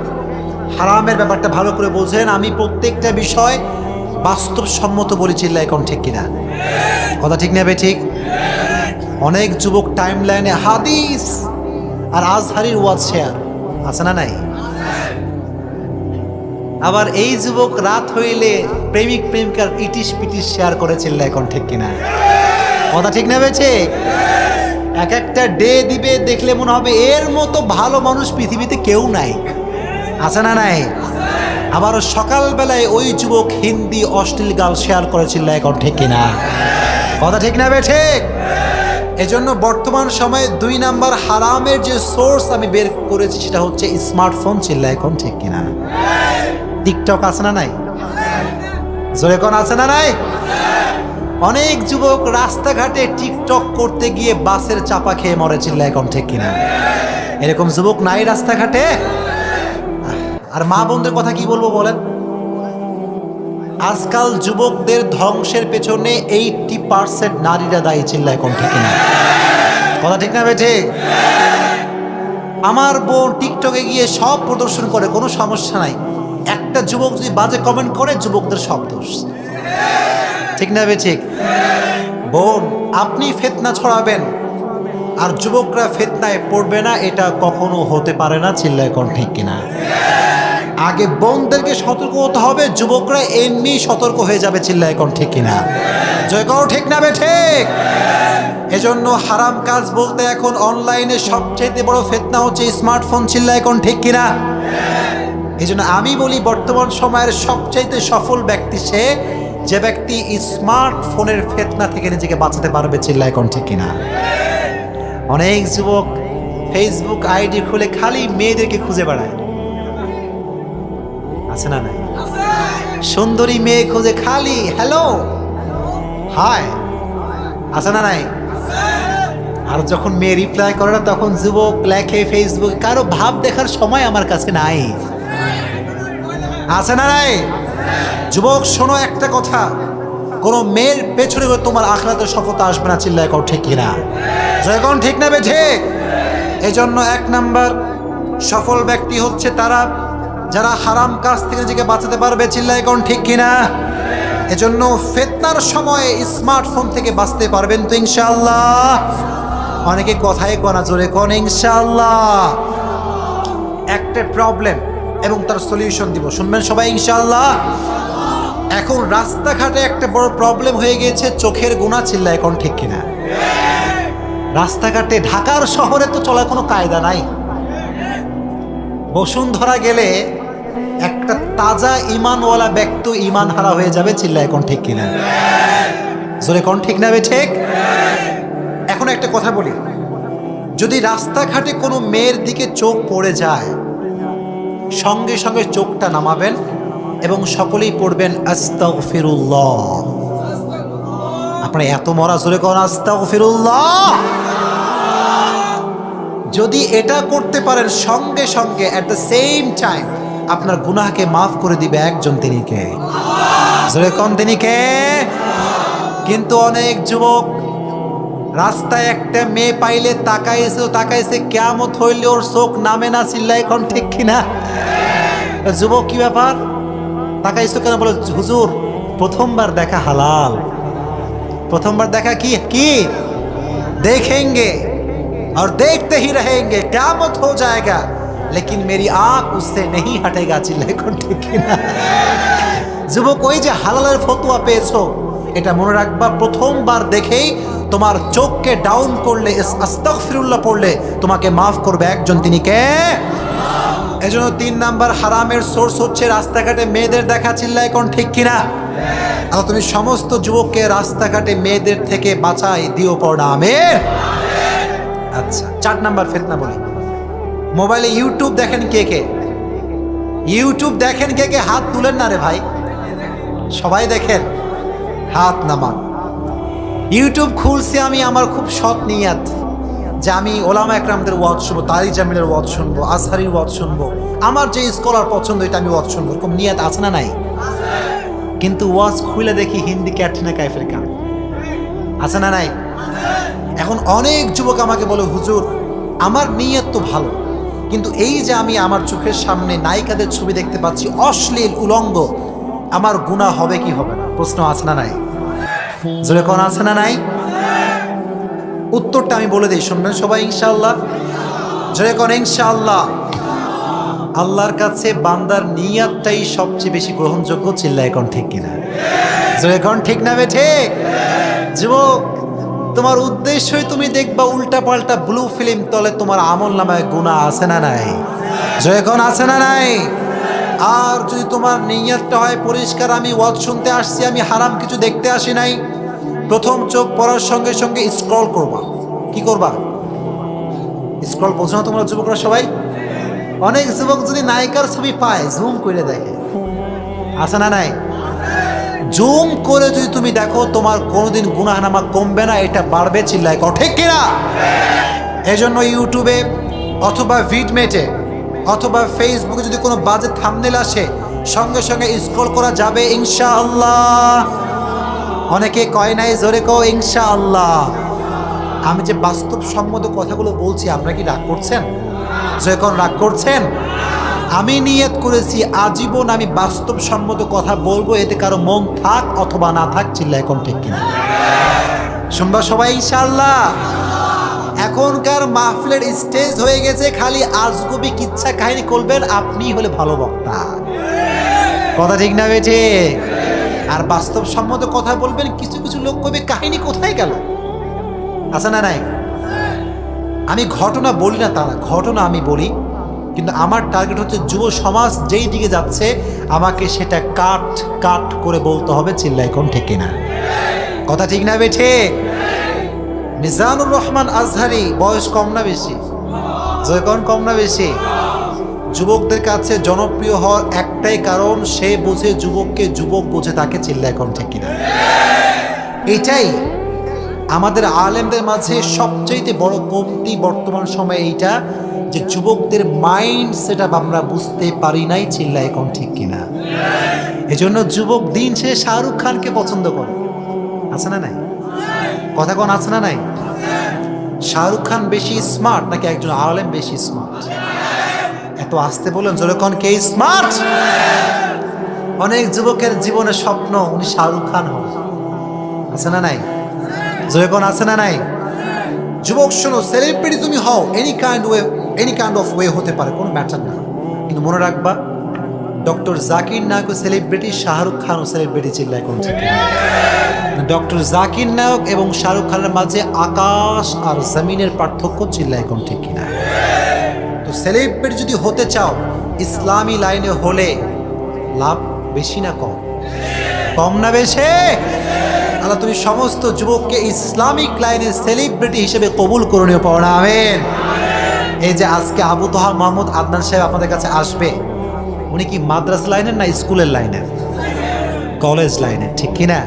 হারামের ব্যাপারটা ভালো করে বোঝেন। আমি প্রত্যেকটা বিষয় বাস্তবসম্মত বলি। চিল্লা এখন ঠিক কিনা? কথা ঠিক নেবে ঠিক? অনেক যুবক টাইম লাইনে হাদিস আর আজহারির ওয়াজ শেয়ার, আছে না নাই? আবার এই যুবক রাত হইলে প্রেমিক প্রেমিকার ইটিস পিটিস শেয়ার করে। চিল্লা এখন ঠিক কিনা? কথা ঠিক নেবে ঠিক? এক একটা ডে দিবে, দেখলে মনে হবে এর মতো ভালো মানুষ পৃথিবীতে কেউ নাই। আছে না নাই? আবার সকালবেলায় ওই যুবক হিন্দি অশ্লীল গাল শেয়ার করে। চিল্লা এখন ঠিক কিনা? কথা ঠিক নেবে ঠিক? এজন্য বর্তমান সময়ে 2 নাম্বার হারামের যে সোর্স আমি বের করেছি সেটা হচ্ছে স্মার্টফোন। চিল্লা এখন ঠিক কিনা? টিকটক আছে না নাই? জোরে কোন আছে না নাই? অনেক যুবক রাস্তাঘাটে টিকটক করতে গিয়ে বাসের চাপা খেয়ে মরে। চিল্লা এখন ঠিক কিনা? এরকম যুবক নাই রাস্তাঘাটে? আর মা বোনদের কথা কি বলবো বলেন? আজকাল যুবকদের ধ্বংসের পেছনে 80% নারীরা দায়ী। চিল্লা এখন ঠিক কিনা? কথা ঠিক না বে ঠিক? আমার বোন টিকটকে গিয়ে সব প্রদর্শন করে, কোনো সমস্যা নাই। একটা যুবক যদি বাজে কমেন্ট করে, যুবকদের সব দোষ। ঠিক না বে ঠিক? বোন, আপনি ফিতনা ছড়াবেন আর যুবকরা ফিতনায় পড়বে না, এটা কখনো হতে পারে না। চিল্লায় কোন ঠিক কিনা? আগে বোনদেরকে সতর্ক হতে হবে, যুবকরা এমনি সতর্ক হয়ে যাবে। চিল্লায় কোন ঠিক কিনা? জয় করো ঠিক না বে ঠিক? এজন্য হারাম কাজ বলতে এখন অনলাইনে সবচেয়ে বড় ফিতনা হচ্ছে স্মার্টফোন। চিল্লায় কোন ঠিক কিনা? এই জন্য আমি বলি বর্তমান সময়ের সবচাইতে সফল ব্যক্তি সে, যে ব্যক্তি স্মার্টফোনের ফিতনা থেকে নিজেকে বাঁচাতে পারবে। চিল্লায় কোন ঠিক কিনা? অনেক যুবক ফেসবুক আইডি খুলে খালি মেয়েদেরকে খুঁজে বেড়ায়, আছে না নাই? সুন্দরী মেয়ে খুঁজে খালি হ্যালো হাই, আছে না নাই? আর যখন মেয়ে রিপ্লাই করে না, তখন যুবক লেখে ফেসবুকে, কারো ভাব দেখার সময় আমার কাছে নাই। আছে না নাই? যুবক শোনো একটা কথা, কোনো মেয়ের পেছনে তোমার আখরাতের সফলতা আসবে না। চিল্লায় কও ঠিক কিনা? যখন ঠিক না বে ঠিক? এই জন্য 1 নাম্বার সফল ব্যক্তি হচ্ছে তারা যারা হারাম কাজ থেকে নিজেকে বাঁচাতে পারবে। চিল্লায় কোন ঠিক কিনা? এজন্য ফিতনার সময় স্মার্টফোন থেকে বাঁচতে পারবেন তো ইনশাআল্লাহ? অনেকে কথাই কোনা, জোরে কোন ইনশাআল্লাহ। একটা প্রবলেম এবং তার সলিউশন দিব, শুনবেন সবাই ইনশাআল্লাহ। এখন রাস্তাঘাটে একটা বড় প্রবলেম হয়ে গিয়েছে চোখের গুনাহ। চিল্লায় কোন ঠিক কিনা? রাস্তাঘাটে ঢাকার শহরে তো চলার কোনো কায়দা নাই। বসুন্ধরা গেলে একটা তাজা ইমানওয়ালা ব্যক্তি ইমান হারা হয়ে যাবে। চিল্লায় কোন ঠিক কিনা? জোরে কোন ঠিক না বে ঠিক? এখন একটা কথা বলি, যদি রাস্তাঘাটে কোনো মেয়ের দিকে চোখ পড়ে যায়, সঙ্গে সঙ্গে চোখটা নামাবেন এবং সকলেই পড়বেন আস্তাগফিরুল্লাহ। আপনারা এত মরা, জোরে কোন আস্তাগফিরুল্লাহ। যদি এটা করতে পারেন, সঙ্গে সঙ্গে অ্যাট দ্য সেম টাইম আপনার গুনাহকে মাফ করে দিবে একজন, তিনি কে? জোরে কোন তিনি কে? কিন্তু অনেক যুবক রাস্তায় একটা মেয়ে পাইলে তাকাইছে, কিয়ামত হইলে ওর চোখ নামে না। চিল্লায় কোন ঠিক কিনা? যুবক কি ব্যাপার, তাকাইছো কেন? বলে হুজুর প্রথমবার দেখা হালাল, প্রথমবার দেখা কি কি देखेंगे और देखते ही रहेंगे, क़यामत हो जाएगा लेकिन मेरी आंख उससे नहीं हटेगा। चिल्लाए कोन ठीक किना? যুবক, ওই যে হালালের ফতোয়া পেয়েছো, এটা মনে রাখবা, প্রথমবার দেখেই তোমার চোখকে ডাউন করলে, আস্তাগফিরুল্লাহ পড়লে তোমাকে মাফ করবে একজন, তিনি কে? এজন্য 3 নাম্বার হারামের সোর্স হচ্ছে রাস্তাঘাটে মেয়েদের দেখা। চিল্লায় কোন ঠিক কিনা? আর তুমি সমস্ত যুবককে রাস্তাঘাটে মেয়েদের থেকে বাঁচাই দিও, পড়া আমিন। আচ্ছা, 4 নাম্বার ফিতনা বলি, মোবাইলে ইউটিউব দেখেন কে কে? ইউটিউব দেখেন কে কে? হাত তুলেন না রে ভাই, সবাই দেখেন, হাত নামান। ইউটিউব খুলছি আমি আমার খুব সৎ নিয়াত যে আমি ওলামা একরামদের ওয়াজ শুনবো, তারি জামিলের ওয়াজ শুনবো, আজহারির ওয়াজ শুনবো, আমার যে স্কলার পছন্দ এটা আমি ওয়াজ শুনবো, এরকম নিয়াত আছে না নাই? কিন্তু ওয়াজ খুলে দেখি হিন্দি ক্যাটরিনা কাইফের গান, আছে না নাই? এখন অনেক যুবক আমাকে বলে, হুজুর আমার নিয়ত তো ভালো, কিন্তু এই যে আমি আমার চোখের সামনে নায়িকাদের ছবি দেখতে পাচ্ছি, অশ্লীল উলঙ্গ, আমার গুনাহ হবে কি হবে না? প্রশ্ন আছে না নাই? জোরে কোন আছে না নাই? উত্তরটা আমি বলে দিই, শুনবেন সবাই ইনশাআল্লাহ। জোরে কোন ইনশাআল্লাহ। আল্লাহর কাছে বান্দার নিয়তটাই সবচেয়ে বেশি গ্রহণযোগ্য। চিল্লায় কোন ঠিক কিনা? জোরে কোন ঠিক না বে ঠিক? যুবক, তোমার উদ্দেশ্যই তুমি দেখবা উল্টা পাল্টা ব্লু ফিল্ম, তলে তোমার আমল নামায় গুনাহ আছে না নাই? জোরে কোন আছে না নাই? আর যদি তোমার নিয়তটা হয় পরিষ্কার, আমি ওয়াজ শুনতে আসছি, আমি হারাম কিছু দেখতে আসি নাই, প্রথম চোখ পড়ার সঙ্গে সঙ্গে স্ক্রল করবা। কি করবা? স্ক্রল বোঝো না তোমরা যুবকরা সবাই? অনেক যুবক যদি নায়িকার ছবি পায় জুম করে দেখে, আছে না নাই? জুম করে যদি তুমি দেখো, তোমার কোনোদিন গুনাহ নামা কমবে না, এটা বাড়বে। চিল্লায় কও ঠিক কিনা? এজন্য ইউটিউবে অথবা ভিডমেটে অথবা ফেসবুকে যদি কোনো বাজে থাম্বনেল আসে, সঙ্গে সঙ্গে স্ক্রল করা যাবে ইনশাআল্লাহ। অনেকে কয় নাই, জোরে কও ইনশাআল্লাহ। আমি যে বাস্তবসম্মত কথাগুলো বলছি, আপনারা কি রাগ করছেন? যখন রাগ করছেন, আমি নিয়ত করেছি আজীবন আমি বাস্তবসম্মত কথা বলবো, এতে কারো মন থাক অথবা না থাক। চিল্লায় কোন ঠিক কিনা? শুনবা সবাই ইনশাআল্লাহ। এখনকার মাহফিলের স্টেজ হয়ে গেছে খালি আজগুবি কিচ্ছা কাহিনী করবেন, আপনি হলে ভালো বক্তা। কথা ঠিক না বেঠে? আর বাস্তবসম্মত কথা বলবেন, কিছু কিছু লোক কবে কাহিনী কোথায় গেল, আছে না নাই? আমি ঘটনা বলি না, তারা ঘটনা আমি বলি, কিন্তু আমার টার্গেট হচ্ছে যুব সমাজ যেই দিকে যাচ্ছে আমাকে সেটা কাট কাট করে বলতে হবে, চিল্লাই কোন ঠিক কিনা? কথা ঠিক না বেঠে? মিজানুর রহমান আজহারি বয়স কম না বেশি? জয়কন কম না বেশি? যুবকদের কাছে জনপ্রিয় হওয়ার একটাই কারণ, সে বোঝে যুবককে, যুবক বোঝে তাকে, চিল্লায় কোন ঠিক কিনা? এইটাই আমাদের আলেমদের মাঝে সবচাইতে বড় কমতি বর্তমান সময়ে, এইটা যে যুবকদের মাইন্ড সেটআপ আমরা বুঝতে পারি নাই, চিল্লায় কোন ঠিক কিনা? এজন্য যুবক দিন সে শাহরুখ খানকে পছন্দ করে, আছে না নাই? কথা কোন আছে না নাই? শাহরুখ খান বেশি স্মার্ট নাকি একজন আলেম বেশি স্মার্ট? এত আসতে বলেন জোরে কোন কে স্মার্ট? অনেক যুবকের জীবনের স্বপ্ন উনি শাহরুখ খান হন, আছে না নাই? জোরে কোন আছে না নাই? যুবক শোনো, সেলিব্রিটি তুমি হও, এনি কাইন্ড অফ ওয়ে হতে পারে, কোনো ম্যাটার না, কিন্তু মনে রাখবা doctor Zakir Naik celebrity, Shahrukh খানও celebrity, চিল্লায় কোন ঠিক? ডক্টর জাকির নায়ক এবং শাহরুখ খানের মাঝে আকাশ আর জমিনের পার্থক্য, চিল্লায় কোন ঠিক কিনা? তো সেলিব্রিটি যদি হতে চাও ইসলামী লাইনে হলে লাভ বেশি না কম? কম না বেশি? আল্লাহ তুমি সমস্ত যুবককে ইসলামিক লাইনে সেলিব্রিটি হিসেবে কবুল করে নিও, পড়া আমিন। এই যে আজকে আবু তোহা মোহাম্মদ আদনান সাহেব আপনাদের কাছে আসবে, উনি কি মাদ্রাসা লাইনের না স্কুলের লাইনের? কলেজ লাইনের, ঠিক কিনা?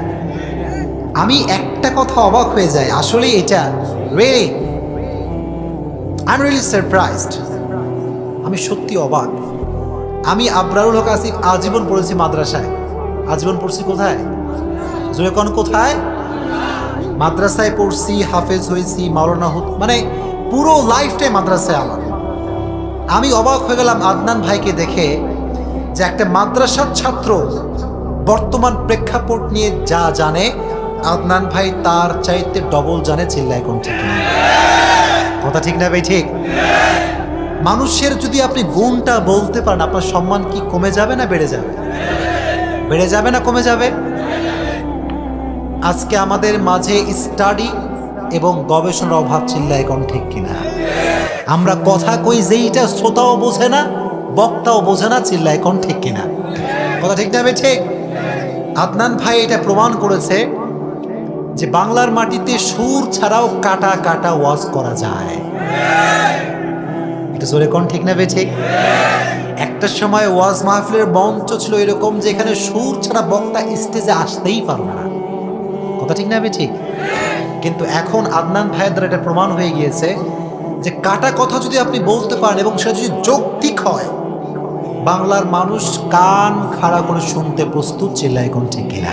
আমি একটা কথা অবাক হয়ে যাই, আসলে এটা really I am really surprised, আমি সত্যি অবাক। আমি আবরারুল হক আসিফ আজীবন পড়েছি মাদ্রাসায়, আজীবন পড়ছি কোথায়? জোরে কোন কোথায়? মাদ্রাসায় পড়ছি, হাফেজ হয়েছি, মাওলানা মানে পুরো লাইফটাই মাদ্রাসায় আমার। আমি অবাক হয়ে গেলাম আদনান ভাইকে দেখে, যে একটা মাদ্রাসার ছাত্র বর্তমান প্রেক্ষাপট নিয়ে যা জানে, আদনান ভাই তার চাইতে ডবল জানে, চিল্লায় কোন ঠিক না? কথা ঠিক না ভাই? ঠিক। মানুষের যদি আপনি গুণটা বলতে পারেন, আপনার সম্মান কি কমে যাবে না বেড়ে যাবে? বেড়ে যাবে না কমে যাবে? আজকে আমাদের মাঝে স্টাডি এবং গবেষণার অভাব, চিল্লায় কোন ঠিক কিনা? আমরা কথা কই যেইটা শ্রোতাও বোঝে না, বক্তাও বোঝে না, চিল্লায় কোন ঠিক কিনা? কথা ঠিক না ভাই? ঠিক। আদনান ভাই এটা প্রমাণ করেছে যে বাংলার মাটিতে সুর ছাড়াও কাটা কাটা ওয়াজ করা যায়। এটা জোরে কোন ঠিক না ভাই? ঠিক। একটা সময় ওয়াজ মাহফিলের মঞ্চ ছিল এরকম যে এখানে সুর ছাড়া বক্তা স্টেজে আসতেই পারবে না। কথা ঠিক না ভাই? ঠিক। কিন্তু এখন আদনান ভাইয়ের দ্বারা এটা প্রমাণ হয়ে গিয়েছে যে কাটা কথা যদি আপনি বলতে পারেন এবং সেটা যদি যৌক্তিক হয়, বাংলার মানুষ কান খাড়া করে শুনতে প্রস্তুত, চিল্লায় কোন ঠিক কিনা?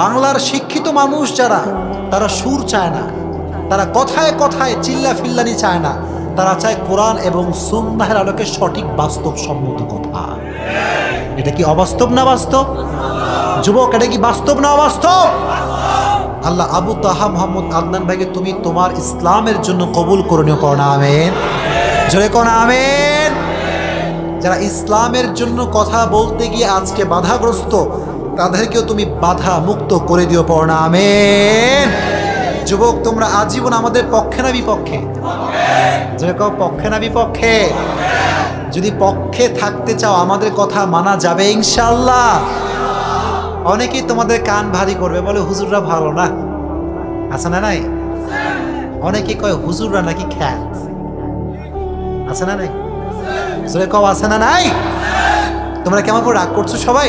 বাংলার শিক্ষিত মানুষ যারা, তারা সুর চায় না, তারা কথায় কথায় চিল্লা ফিল্লানি চায় না, তারা চায় কোরআন এবং সুন্নাহের আলোকে সঠিক বাস্তবসম্মত কথা। এটা কি অবাস্তব না বাস্তব? যুবক, এটা কি বাস্তব না অবাস্তব? আল্লাহ আবু তাহা মোহাম্মদ আদনান ভাইকে তুমি তোমার ইসলামের জন্য কবুল করে নিও, পড়া আমিন। জোরে কোন আমিন। যারা ইসলামের জন্য কথা বলতে গিয়ে আজকে বাধাগ্রস্ত, তাদেরকেও তুমি বাধা মুক্ত করে দিও, পড়া আমিন। যুবক, তোমরা আজীবন আমাদের পক্ষে না বিপক্ষে? জোরে কও, পক্ষে না বিপক্ষে? যদি পক্ষে থাকতে চাও আমাদের কথা মানা যাবে ইনশাআল্লাহ। অনেকেই তোমাদের কান ভারী করবে, বলে হুজুররা ভালো না, আছে না নাই? অনেকে কয় হুজুররা নাকি খ্যাত, আছে না নাই? জোরে কও, আছে না নাই? তোমরা কেমন করে রাগ করছো সবাই?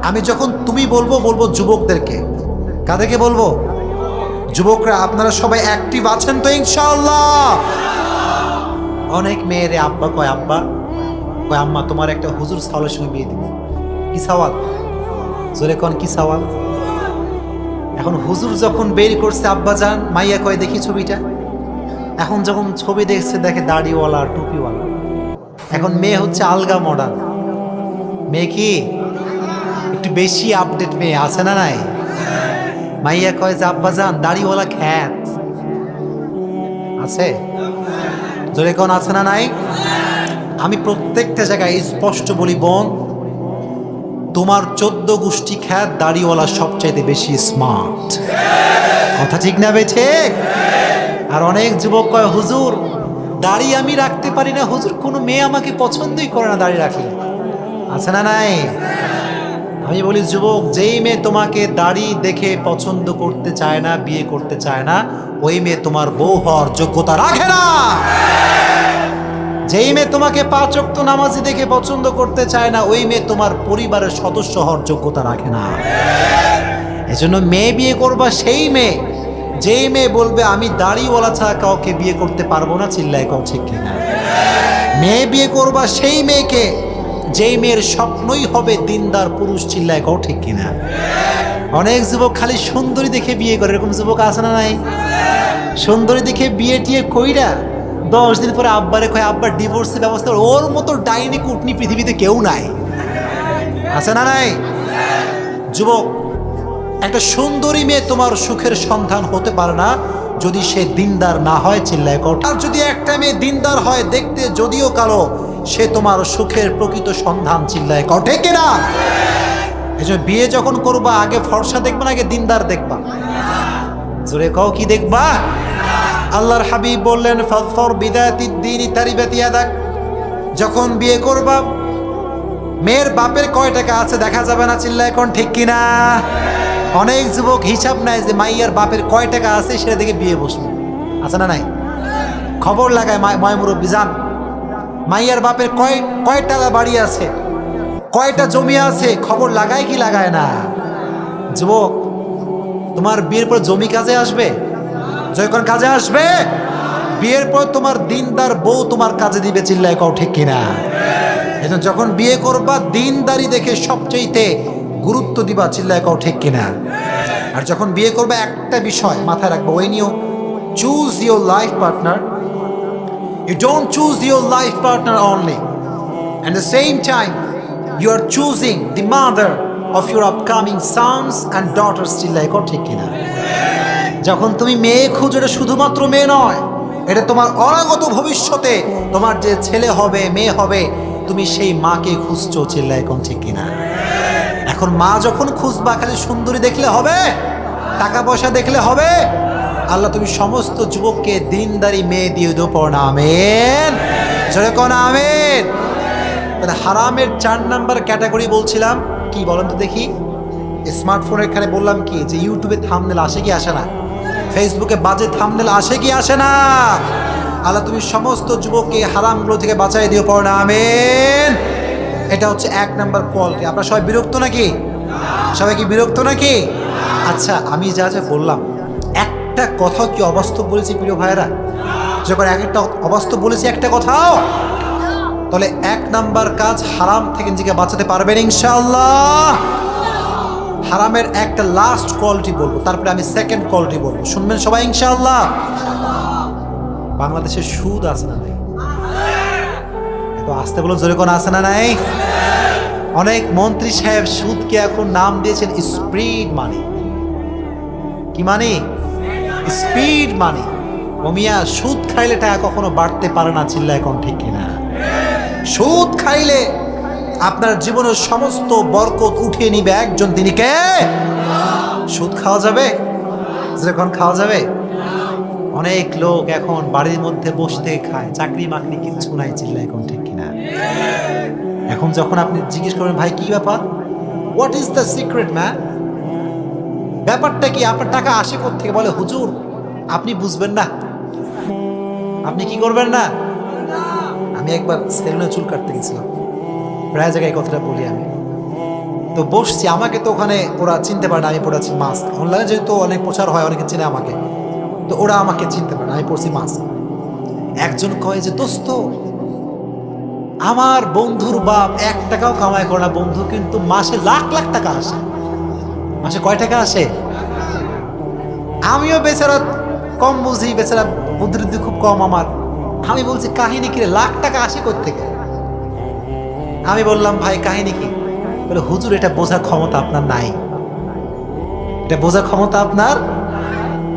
আমি যখন তুমি বলবো, বলবো যুবকদেরকে। কাদেরকে বলবো? যুবকরা, আপনারা সবাই অ্যাক্টিভ আছেন তো ইনশাআল্লাহ? অনেক মেয়েরে আব্বা কয়, আব্বা কয় আম্মা তোমার একটা হুজুর সাওয়ালের সঙ্গে বিয়ে দিব। কি সাওয়াল? জোরে কোন কি সাওয়াল? এখন হুজুর যখন বের করছে আব্বা যান, মাইয়া কয় দেখি ছবিটা। এখন যখন ছবি দেখছে, দেখে দাড়িওয়ালা টুপিওয়ালা। এখন মেয়ে হচ্ছে আলগা মডার্ন মেয়ে, কি একটু বেশি আপডেট মেয়ে, আছে না নাই? মাইয়া কয় যে আব্বাজান দাড়িওয়ালা খ্যাত আছে, জোরে কোন আছে না নাই? আমি প্রত্যেকটা জায়গায় স্পষ্ট বলি, বোন তোমার 14 গোষ্ঠী খ্যাত দাড়িওয়ালা সবচাইতে বেশি স্মার্ট। কথা ঠিক না বে ঠিক? আর অনেক যুবক কয় হুজুর দাড়ি আমি রাখতে পারি না, হুজুর কোনো মেয়ে আমাকে পছন্দই করে না দাড়ি রাখলে। আছে না নাই? আমি বলি যুবক, যেই মেয়ে তোমাকে দাড়ি দেখে পছন্দ করতে চায় না, বিয়ে করতে চায় না, ওই মেয়ে তোমার বউ হওয়ার যোগ্যতা রাখে না। যেই মেয়ে তোমাকে 5 ওয়াক্ত নামাজি দেখে পছন্দ করতে চায় না, ওই মেয়ে তোমার পরিবারের সদস্য হওয়ার যোগ্যতা রাখে না। এজন্য মেয়ে বিয়ে করবা সেই মেয়ে, যেই মেয়ে বলবে আমি দাড়িওয়ালা ছাড়া কাউকে বিয়ে করতে পারবো না, চিল্লায় কও ঠিক কিনা? মেয়ে বিয়ে করবা সেই মেয়েকে যেই মেয়ের স্বপ্নই হবে দিনদার পুরুষ, চিল্লায় কও ঠিক কিনা? অনেক যুবক খালি সুন্দরী দেখে বিয়ে করে, এরকম যুবক আছে না নাই? সুন্দরী দেখে বিয়ে টিয়ে কইরা 10 দিন পরে আব্বারে কয় আব্বার ডিভোর্সের ব্যবস্থা, ওর মতো ডাইনি কুটনি পৃথিবীতে কেউ নাই। আছে না নাই? যুবক, একটা সুন্দরী মেয়ে তোমার সুখের সন্ধান হতে পারে না যদি সে দিনদার না হয়, চিল্লায় কও। আর যদি একটা মেয়ে দিনদার হয়, দেখতে যদিও কালো, সে তোমার সুখের প্রকৃত সন্ধান, চিল্লায় কও ঠিক কিনা? এজন্য বিয়ে যখন করবা আগে ফর্সা দেখবা না, আগে দিনদার দেখবা। জোরে কও কি দেখবা? আল্লাহর হাবিব বললেন ফাযফর বিযাতিদ দীনি তারিবাত ইয়াদাক। যখন বিয়ে করবা মেয়ের বাপের কয় টাকা আছে দেখা যাবে না, চিল্লায় কোন ঠিক কিনা? অনেক যুবক হিসাব নেয় যে মাইয়ার বাপের কয় টাকা আছে সেটা দেখে বিয়ে বসবে। আছে না নাই? খবর লাগায় ময় মুরব্বি যান, মাইয়ার বাপের কয় টাকা বাড়ি আছে, কয়টা জমি আছে, খবর লাগায় কি লাগায় না? যুবক, তোমার বিয়ের পর জমি কাজে আসবে? যখন কাজে আসবে, বিয়ের পর তোমার দিনদার বউ তোমার কাজে দিবে, চিল্লায় কও ঠিক কিনা? এজন্য যখন বিয়ে করবা দিনদারি দেখে সবচেয়ে গুরুত্ব দিবা, চিল্লায় কও ঠিক কিনা? আর যখন বিয়ে করবা একটা বিষয় মাথায় রাখবা, when you choose your life partner, you don't choose your life partner only, at the same time you are choosing the mother of your upcoming sons and daughters, চিল্লায় কও ঠিক কিনা? যখন তুমি মেয়ে খুঁজো, এটা শুধুমাত্র মেয়ে নয়, এটা তোমার অনাগত ভবিষ্যতে তোমার যে ছেলে হবে মেয়ে হবে, তুমি সেই মাকে খুঁজছো, চিল্লায় কোন ঠিক কিনা? এখন মা যখন খুঁজবা খালি সুন্দরী দেখলে হবে, টাকা পয়সা দেখলে হবে? আল্লাহ তুমি সমস্ত যুবককে দিনদারি মেয়ে দিয়ে দেবো, পড় না আমিন, জোরে কোন আমিন। তাহলে হারামের 4 নাম্বার ক্যাটাগরি বলছিলাম কি বলেন তো দেখি? স্মার্টফোনের এখানে বললাম কি যে ইউটিউবে থাম্বনেল আসে কি আসে না, ফেসবুকে বাজে থাম্বনেল আসে কি আসে না? আল্লাহ তুমি সমস্ত যুবককে হারামগুলো থেকে বাঁচাই দিও, পড় না আমিন। এটা হচ্ছে 1 নাম্বার কোয়ালিটি। আপনারা সবাই বিরক্ত নাকি? সবাই কি বিরক্ত নাকি? আচ্ছা, আমি যা যা বললাম একটা কথাও কি অবাস্তব বলেছি প্রিয় ভাইয়েরা? যখন একটা অবাস্তব বলেছি একটা কথাও, তাহলে 1 নাম্বার কাজ হারাম থেকে নিজেকে বাঁচাতে পারবেন ইনশাআল্লাহ। হারামের একটা লাস্ট কোয়ালিটি বলবো, তারপরে আমি সেকেন্ড কোয়ালিটি বলবো, শুনবেন সবাই ইনশাআল্লাহ। বাংলাদেশে সুদ আছে না নাই? এত আসতে বলুন, জোরে কোন আছে না নাই? অনেক মন্ত্রী সাহেব সুদকে এখন নাম দিয়েছেন স্পিড মানি। কি মানি? স্পিড মানি। ওমিয়া, সুদ খাইলে টাকা কখনো বাড়তে পারে না, চিল্লায় কোন ঠিক কিনা? সুদ খাইলে আপনার জীবনের সমস্ত বরকত উঠিয়ে নিবে একজন, তিনি কে? সুদ খাওয়া যাবে? যখন খাওয়া যাবে? অনেক লোক এখন বাড়ির মধ্যে বসে থেকে খায়, চাকরি মাকরি কিছু নাই, চিল্লায় কোন ঠিক কিনা? এখন যখন আপনি জিজ্ঞেস করবেন ভাই কি ব্যাপার, what is the secret man, ব্যাপারটা কি, আপনার টাকা আসে কোত্থেকে? বলে হুজুর আপনি বুঝবেন না। আপনি কি করবেন না? আমি একবার সেলুনে চুল কাটতে গেছিলাম, প্রায় জায়গায় কথাটা বলি আমি, তো বসছি, আমাকে তো ওখানে ওরা চিনতে পারে না, আমি পড়েছি মাস্ক। অনলাইনে যেহেতু অনেক প্রচার হয়, অনেকে চিনে আমাকে, তো ওরা আমাকে চিনতে পারে না, আমি পড়ছি মাস্ক। একজন কয় যে দোস্ত, আমার বন্ধুর বাপ 1 টাকাও কামাই করে না, বন্ধু কিন্তু মাসে লাখ লাখ টাকা আসে। মাসে কয় টাকা আসে? আমিও বেচারা কম বুঝি, বেচারা বুদ্ধি খুব কম আমার। আমি বলছি কাহিনী কি রে, লাখ টাকা আসে কোত্থেকে? আমি বললাম ভাই কাহিনী কি? বলে হুজুর এটা বোঝার ক্ষমতা আপনার নাই, এটা বোঝার ক্ষমতা আপনার?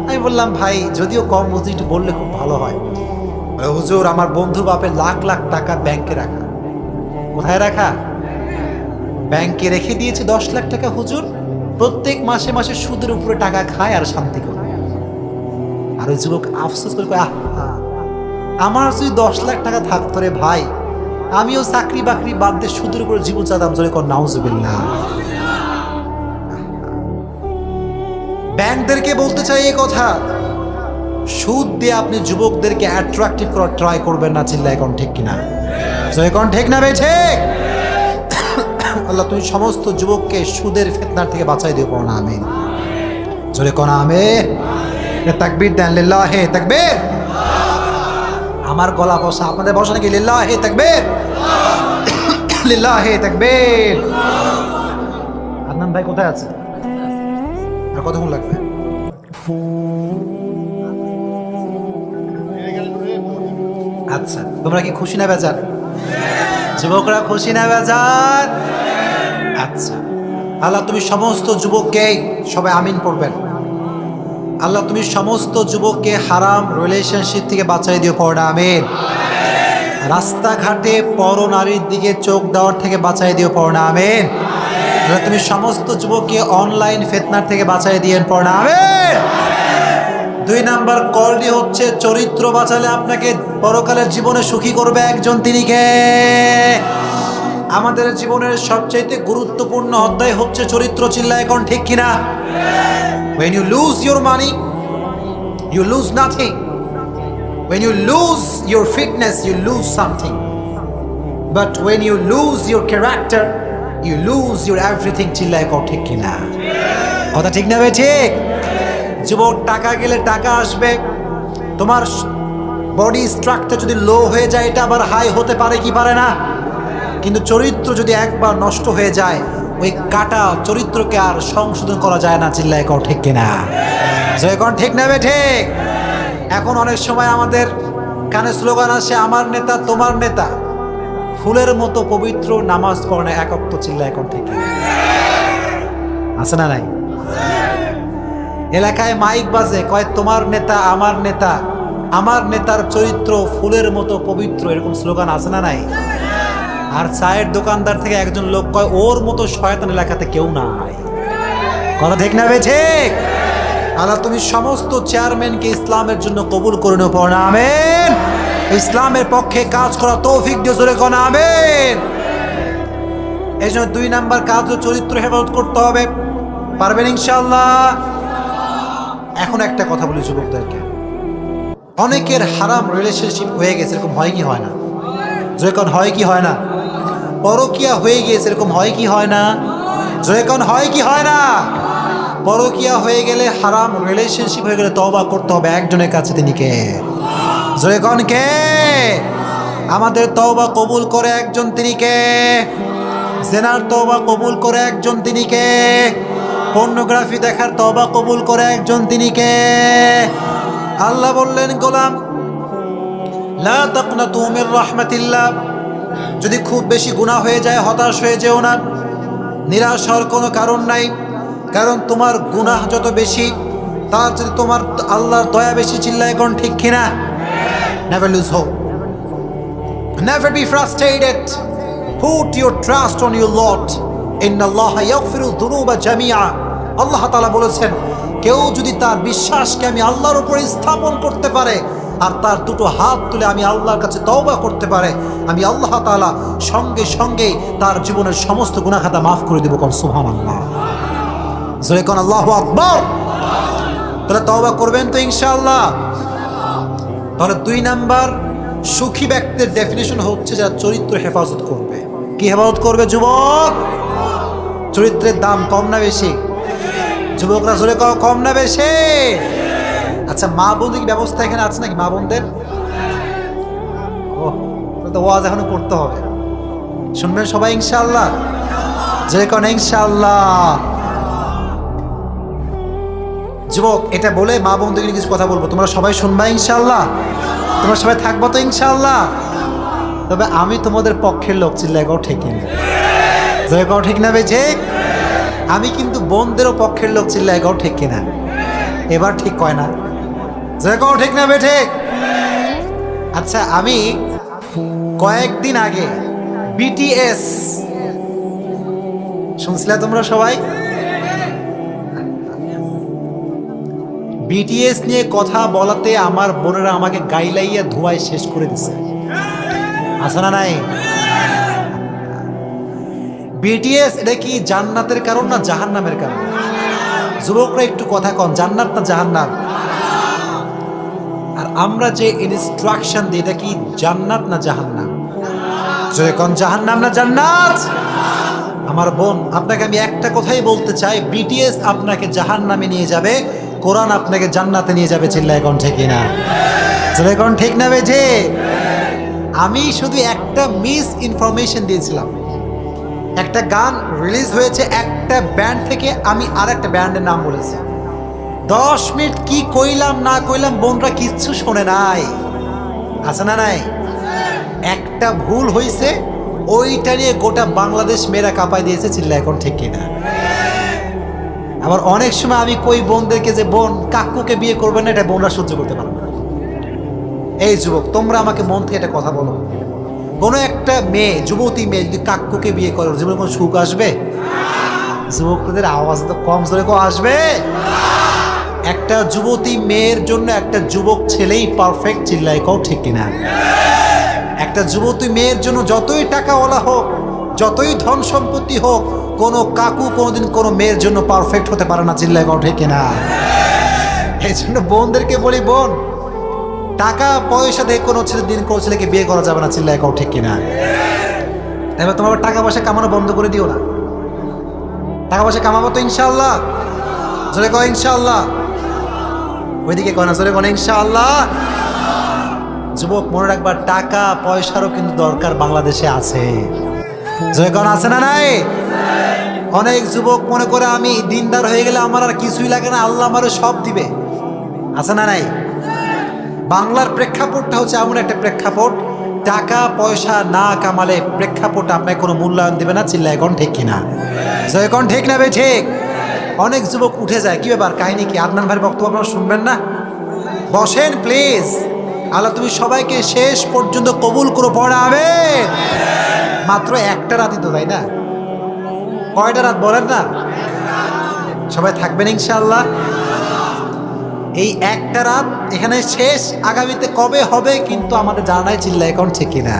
আমি বললাম ভাই যদিও কম বুঝি একটু বললে খুব ভালো হয়। বলে, হুজুর আমার বন্ধু বাপের লাখ লাখ টাকা ব্যাংকে রাখা। কোথায় রাখা? ব্যাংকে রেখে দিয়েছে 10 লাখ টাকা হুজুর, প্রত্যেক মাসে মাসে সুদের উপরে টাকা খায় আর শান্তি করে। আর ওই যুবক আফসোস করে কয়, আহা, আমার যদি 10 লাখ টাকা থাকতো রে ভাই, আমিও চাকরি বাকরি বাদ দিয়ে সুদের উপরে জীবন চালাতাম। জোরে কর নাউজুবিল্লাহ। ব্যাংকদেরকে বলতে চাই এই কথা, সুদ দিয়ে আপনি যুবকদেরকে অ্যাট্রাকটিভ করার ট্রাই করবেন না। চিল্লায় কোন ঠিক কিনা? জোরে কোন ঠিক না ভাই ঠিক? আল্লাহ তুমি সমস্ত যুবককে সুদের ফিতনার থেকে বাঁচাই দিও, পড়ো না আমিন। জোরে কোন আমিন। তাকবীর দেন, লিল্লাহি তাকবীর। আমার গলা বসা, আপনাদের বসা নাকি? লিল্লাহি তাকবীর, লিল্লাহি তাকবীর। আদনান ভাই কোথায় আছে? আর কতক্ষণ লাগবে? আচ্ছা, তোমরা কি খুশি না বেজার? যুবকরা খুশি না বেজার? আচ্ছা, আল্লাহ তুমি সমস্ত যুবককে, সবাই আমিন পড়বেন, আল্লাহ তুমি সমস্ত যুবককে হারাম রিলেশনশিপ থেকে বাঁচাই দিও, পড়ো না আমিন। রাস্তাঘাটে পরনারীর দিকে চোখ দেওয়ার থেকে বাঁচাই দিও, পড়ো না আমিন। আল্লাহ তুমি সমস্ত যুবককে অনলাইন ফিতনার থেকে বাঁচাই দিয়েন, পড়ো না আমিন। 2 নাম্বার কলটি হচ্ছে চরিত্র বাঁচালে আপনাকে পরকালের জীবনে সুখী করবে একজন, তিনি কে? আমাদের জীবনের সবচেয়ে গুরুত্বপূর্ণ অধ্যায় হচ্ছে চরিত্র। চিল্লায় এখন ঠিক কিনা? When you lose your money, you lose nothing. When you lose your fitness, you lose something. But when you lose your character, you lose your everything. চিল্লায় এখন ঠিক কিনা? কথা ঠিক না ভাই ঠিক? যুবক, টাকা গেলে টাকা আসবে, তোমার বডি স্ট্রাকচার যদি লো হয়ে যায় এটা আবার হাই হতে পারে কি পারে না? কিন্তু চরিত্র যদি একবার নষ্ট হয়ে যায়, ওই কাটা চরিত্রকে আর সংশোধন করা যায় না। চিল্লায় কও ঠিক কিনা? যখন ঠিক নেবে ঠিক। এখন অনেক সময় আমাদের কানে স্লোগান আসে, আমার নেতা তোমার নেতা, ফুলের মতো পবিত্র, নামাজ পড়ে না এক ওয়াক্ত। চিল্লায় এখন ঠিক কিনা? আছে না নাই? এলাকায় মাইক বাজে, কয় তোমার নেতা আমার নেতা, আমার নেতার চরিত্র ফুলের মতো পবিত্র, এরকম স্লোগান আছে না নাই? আর চায়ের দোকানদার থেকে একজন লোক কয় ওর মতো শয়তান এলাকাতে কেউ নাই। কথা ঠিক না ভাই ঠিক? আল্লাহ তুমি সমস্ত চেয়ারম্যানকে ইসলামের জন্য কবুল করে নেও, পড়ো না আমিন। ইসলামের পক্ষে কাজ করা তৌফিক দিয়ে, জোরে কোন আমিন। এই জন্য 2 নাম্বার কাজ চরিত্র হেফাজত করতে হবে। পারবেন ইনশাআল্লাহ? এখন একটা কথা বলি যুবকদেরকে, অনেকের হারাম রিলেশনশিপ হয়ে গেছে, এরকম হয় কি হয় না? যখন হয় কি হয় না? পরকিয়া হয়ে গিয়েছে, এরকম হয় কি হয় না? যখন হয় কি হয় না? পরকিয়া হয়ে গেলে, হারাম রিলেশনশিপ হয়ে গেলে তওবা করতে হবে একজনের কাছে, তিনি কে? যখন কে? আমাদের তওবা কবুল করে একজন, তিনি কে? জেনার তওবা কবুল করে একজন, তিনি কে? পর্নোগ্রাফি দেখার তওবা কবুল করে একজন, তিনি কে? আল্লাহ বললেন, গোলাম লা তাকনাতু মির রাহমাতিল্লাহ, যদি খুব বেশি গুনাহ হয়ে যায় হতাশ হয়ে যেও না, নিরাশ হওয়ার কোনো কারণ নাই। কারণ তোমার গুনাহ যত বেশি, তার যদি তোমার আল্লাহর দয়া বেশি। চিল্লায় কোন ঠিক কিনা? Never lose hope, never be frustrated, put your trust on your Lord, ইন্নাল্লাহা ইয়াগফিরু যুনুবা জামিআ। আল্লাহ তাআলা বলেছেন, কেউ যদি তার বিশ্বাসকে আমি আল্লাহর উপরে স্থাপন করতে পারে আর তার 2টো হাত তুলে আমি আল্লাহর কাছে তওবা করতে পারে, আমি আল্লাহ তাআলা সঙ্গে সঙ্গে তার জীবনের সমস্ত গুনাহ খাতা মাফ করে দেব। কোন সুবহানাল্লাহ, জোরে কোন আল্লাহু আকবার। তাহলে তওবা করবেন তো ইনশাআল্লাহ? তাহলে 2 নাম্বার সুখী ব্যক্তির ডেফিনেশন হচ্ছে যারা চরিত্র হেফাজত করবে। কি হেফাজত করবে যুবক? চরিত্রের দাম কম না বেশি? যুবকরা জোরে কম না বেশি? আচ্ছা, মা বোনদের কি ব্যবস্থা এখানে আছে নাকি? মা বোনদের ওয়াজ এখনো করতে হবে, শুনবেন সবাই ইনশাআল্লাহ? যে কোন ইনশাআল্লাহ? যুবক, এটা বলে মা বোনদের কিছু কথা বলবো, তোমরা সবাই শুনবা ইনশাআল্লাহ? তোমরা সবাই থাকবো তো ইনশাআল্লাহ? তবে আমি তোমাদের পক্ষের লোক। চিল্লায় গাও ঠিক না? যে গাও ঠিক না ভাই ঠিক? আমি কিন্তু বোনদেরও পক্ষের লোক, চিল্লায় কও ঠিক কিনা? এবার ঠিক কয় না? যে কও ঠিক না বেঠে? আচ্ছা, আমি কয়েকদিন আগে বিটিএস শুনছিলে তোমরা সবাই? বিটিএস নিয়ে কথা বলাতে আমার বোনেরা আমাকে গাইলাইয়া ধোয়ায় শেষ করে দিচ্ছে। আছে না নাই? বিটিএস এটা কি জান্নাতের কারণ না জাহান্নামের কারণ? যুবকরা একটু কথা কন, জান্নাত না জাহান্নাম? আর আমরা যে ইনস্ট্রাকশন দিই এটা কি জান্নাত না জাহান্নাম? যদি কোন জাহান্নাম না জান্নাত? আমার বোন, আপনাকে আমি একটা কথাই বলতে চাই, বিটিএস আপনাকে জাহান্নামে নিয়ে যাবে, কোরআন আপনাকে জান্নাতে নিয়ে যাবে। চিল্লায় কোন ঠিক না? চিল্লায় কোন ঠিক না বেজে? আমি শুধু একটা মিস ইনফরমেশন দিয়েছিলাম। একটা গান রিলিজ হয়েছে একটা ব্যান্ড থেকে, আমি আর একটা ব্যান্ডের নাম বলেছি। 10 মিনিট কি কইলাম না কইলাম বোনরা কিচ্ছু শোনে নাই। আছে না নাই? একটা ভুল হয়েছে, ওইটা নিয়ে গোটা বাংলাদেশ মেয়েরা কাঁপাই দিয়েছে। চিল্লা এখন ঠিক কিনা? আবার অনেক সময় আমি কই বোনদেরকে যে বোন কাকুকে বিয়ে করবে না, এটা বোনরা সহ্য করতে পারবে না। এই যুবক, তোমরা আমাকে মন থেকে একটা কথা বলো, কোনো একটা মেয়ে, যুবতী মেয়ে যদি কাকুকে বিয়ে করে ওর জীবনে কোনো সুখ আসবে? যুবকদের আওয়াজ তো কম জোরে কেউ আসবে? একটা যুবতী মেয়ের জন্য একটা যুবক ছেলেই পারফেক্ট। চিল্লাই কও ঠিক কিনা? একটা যুবতী মেয়ের জন্য যতই টাকাওয়ালা হোক, যতই ধন সম্পত্তি হোক, কোনো কাকু কোনোদিন কোনো মেয়ের জন্য পারফেক্ট হতে পারে না। চিল্লাই কও ঠিক কিনা? এই জন্য বোনদেরকে বলি, বোন টাকা পয়সা দিয়ে কোনো ছেলেকে বিয়ে করা যাবে না। চিল্লাই কও ঠিক কিনা? এবার তোমার টাকা পয়সা কামানো বন্ধ করে দিও না। টাকা পয়সা কামাবো তো ইনশাআল্লাহ। জোরে কও ইনশাআল্লাহ। ওইদিকে কয় না, জোরে কও ইনশাআল্লাহ। যুবক মনে রাখবার, টাকা পয়সারও কিন্তু দরকার বাংলাদেশে আছে। জোরে কও আছে না নাই? অনেক যুবক মনে করে আমি দিনদার হয়ে গেলে আমার আর কিছুই লাগে না, আল্লাহ আমারও সব দিবে। আছে না নাই? বাংলার প্রেক্ষাপটটা হচ্ছে এমন একটা প্রেক্ষাপট, টাকা পয়সা না কামালে প্রেক্ষাপট আপনাকে কোনো মূল্যায়ন দেবে না। চিল্লা এখন ঠিক কিনা? এখন ঠিক না বে ঠিক? অনেক যুবক উঠে যায়, কি ব্যাপার, কাহিনী কি? আদনান ভাইয়ের বক্তব্য আপনারা শুনবেন না? বসেন প্লিজ। আল্লাহ তুমি সবাইকে শেষ পর্যন্ত কবুল করে পড়াবে। মাত্র একটা রাতই তো, তাই না? কয়টা রাত বলেন না? সবাই থাকবেন ইনশাআল্লাহ। এই একটা রাত এখানে শেষ, আগামীতে কবে হবে কিন্তু আমাদের জানা নাই। চিল্লা এখন ঠিক কিনা?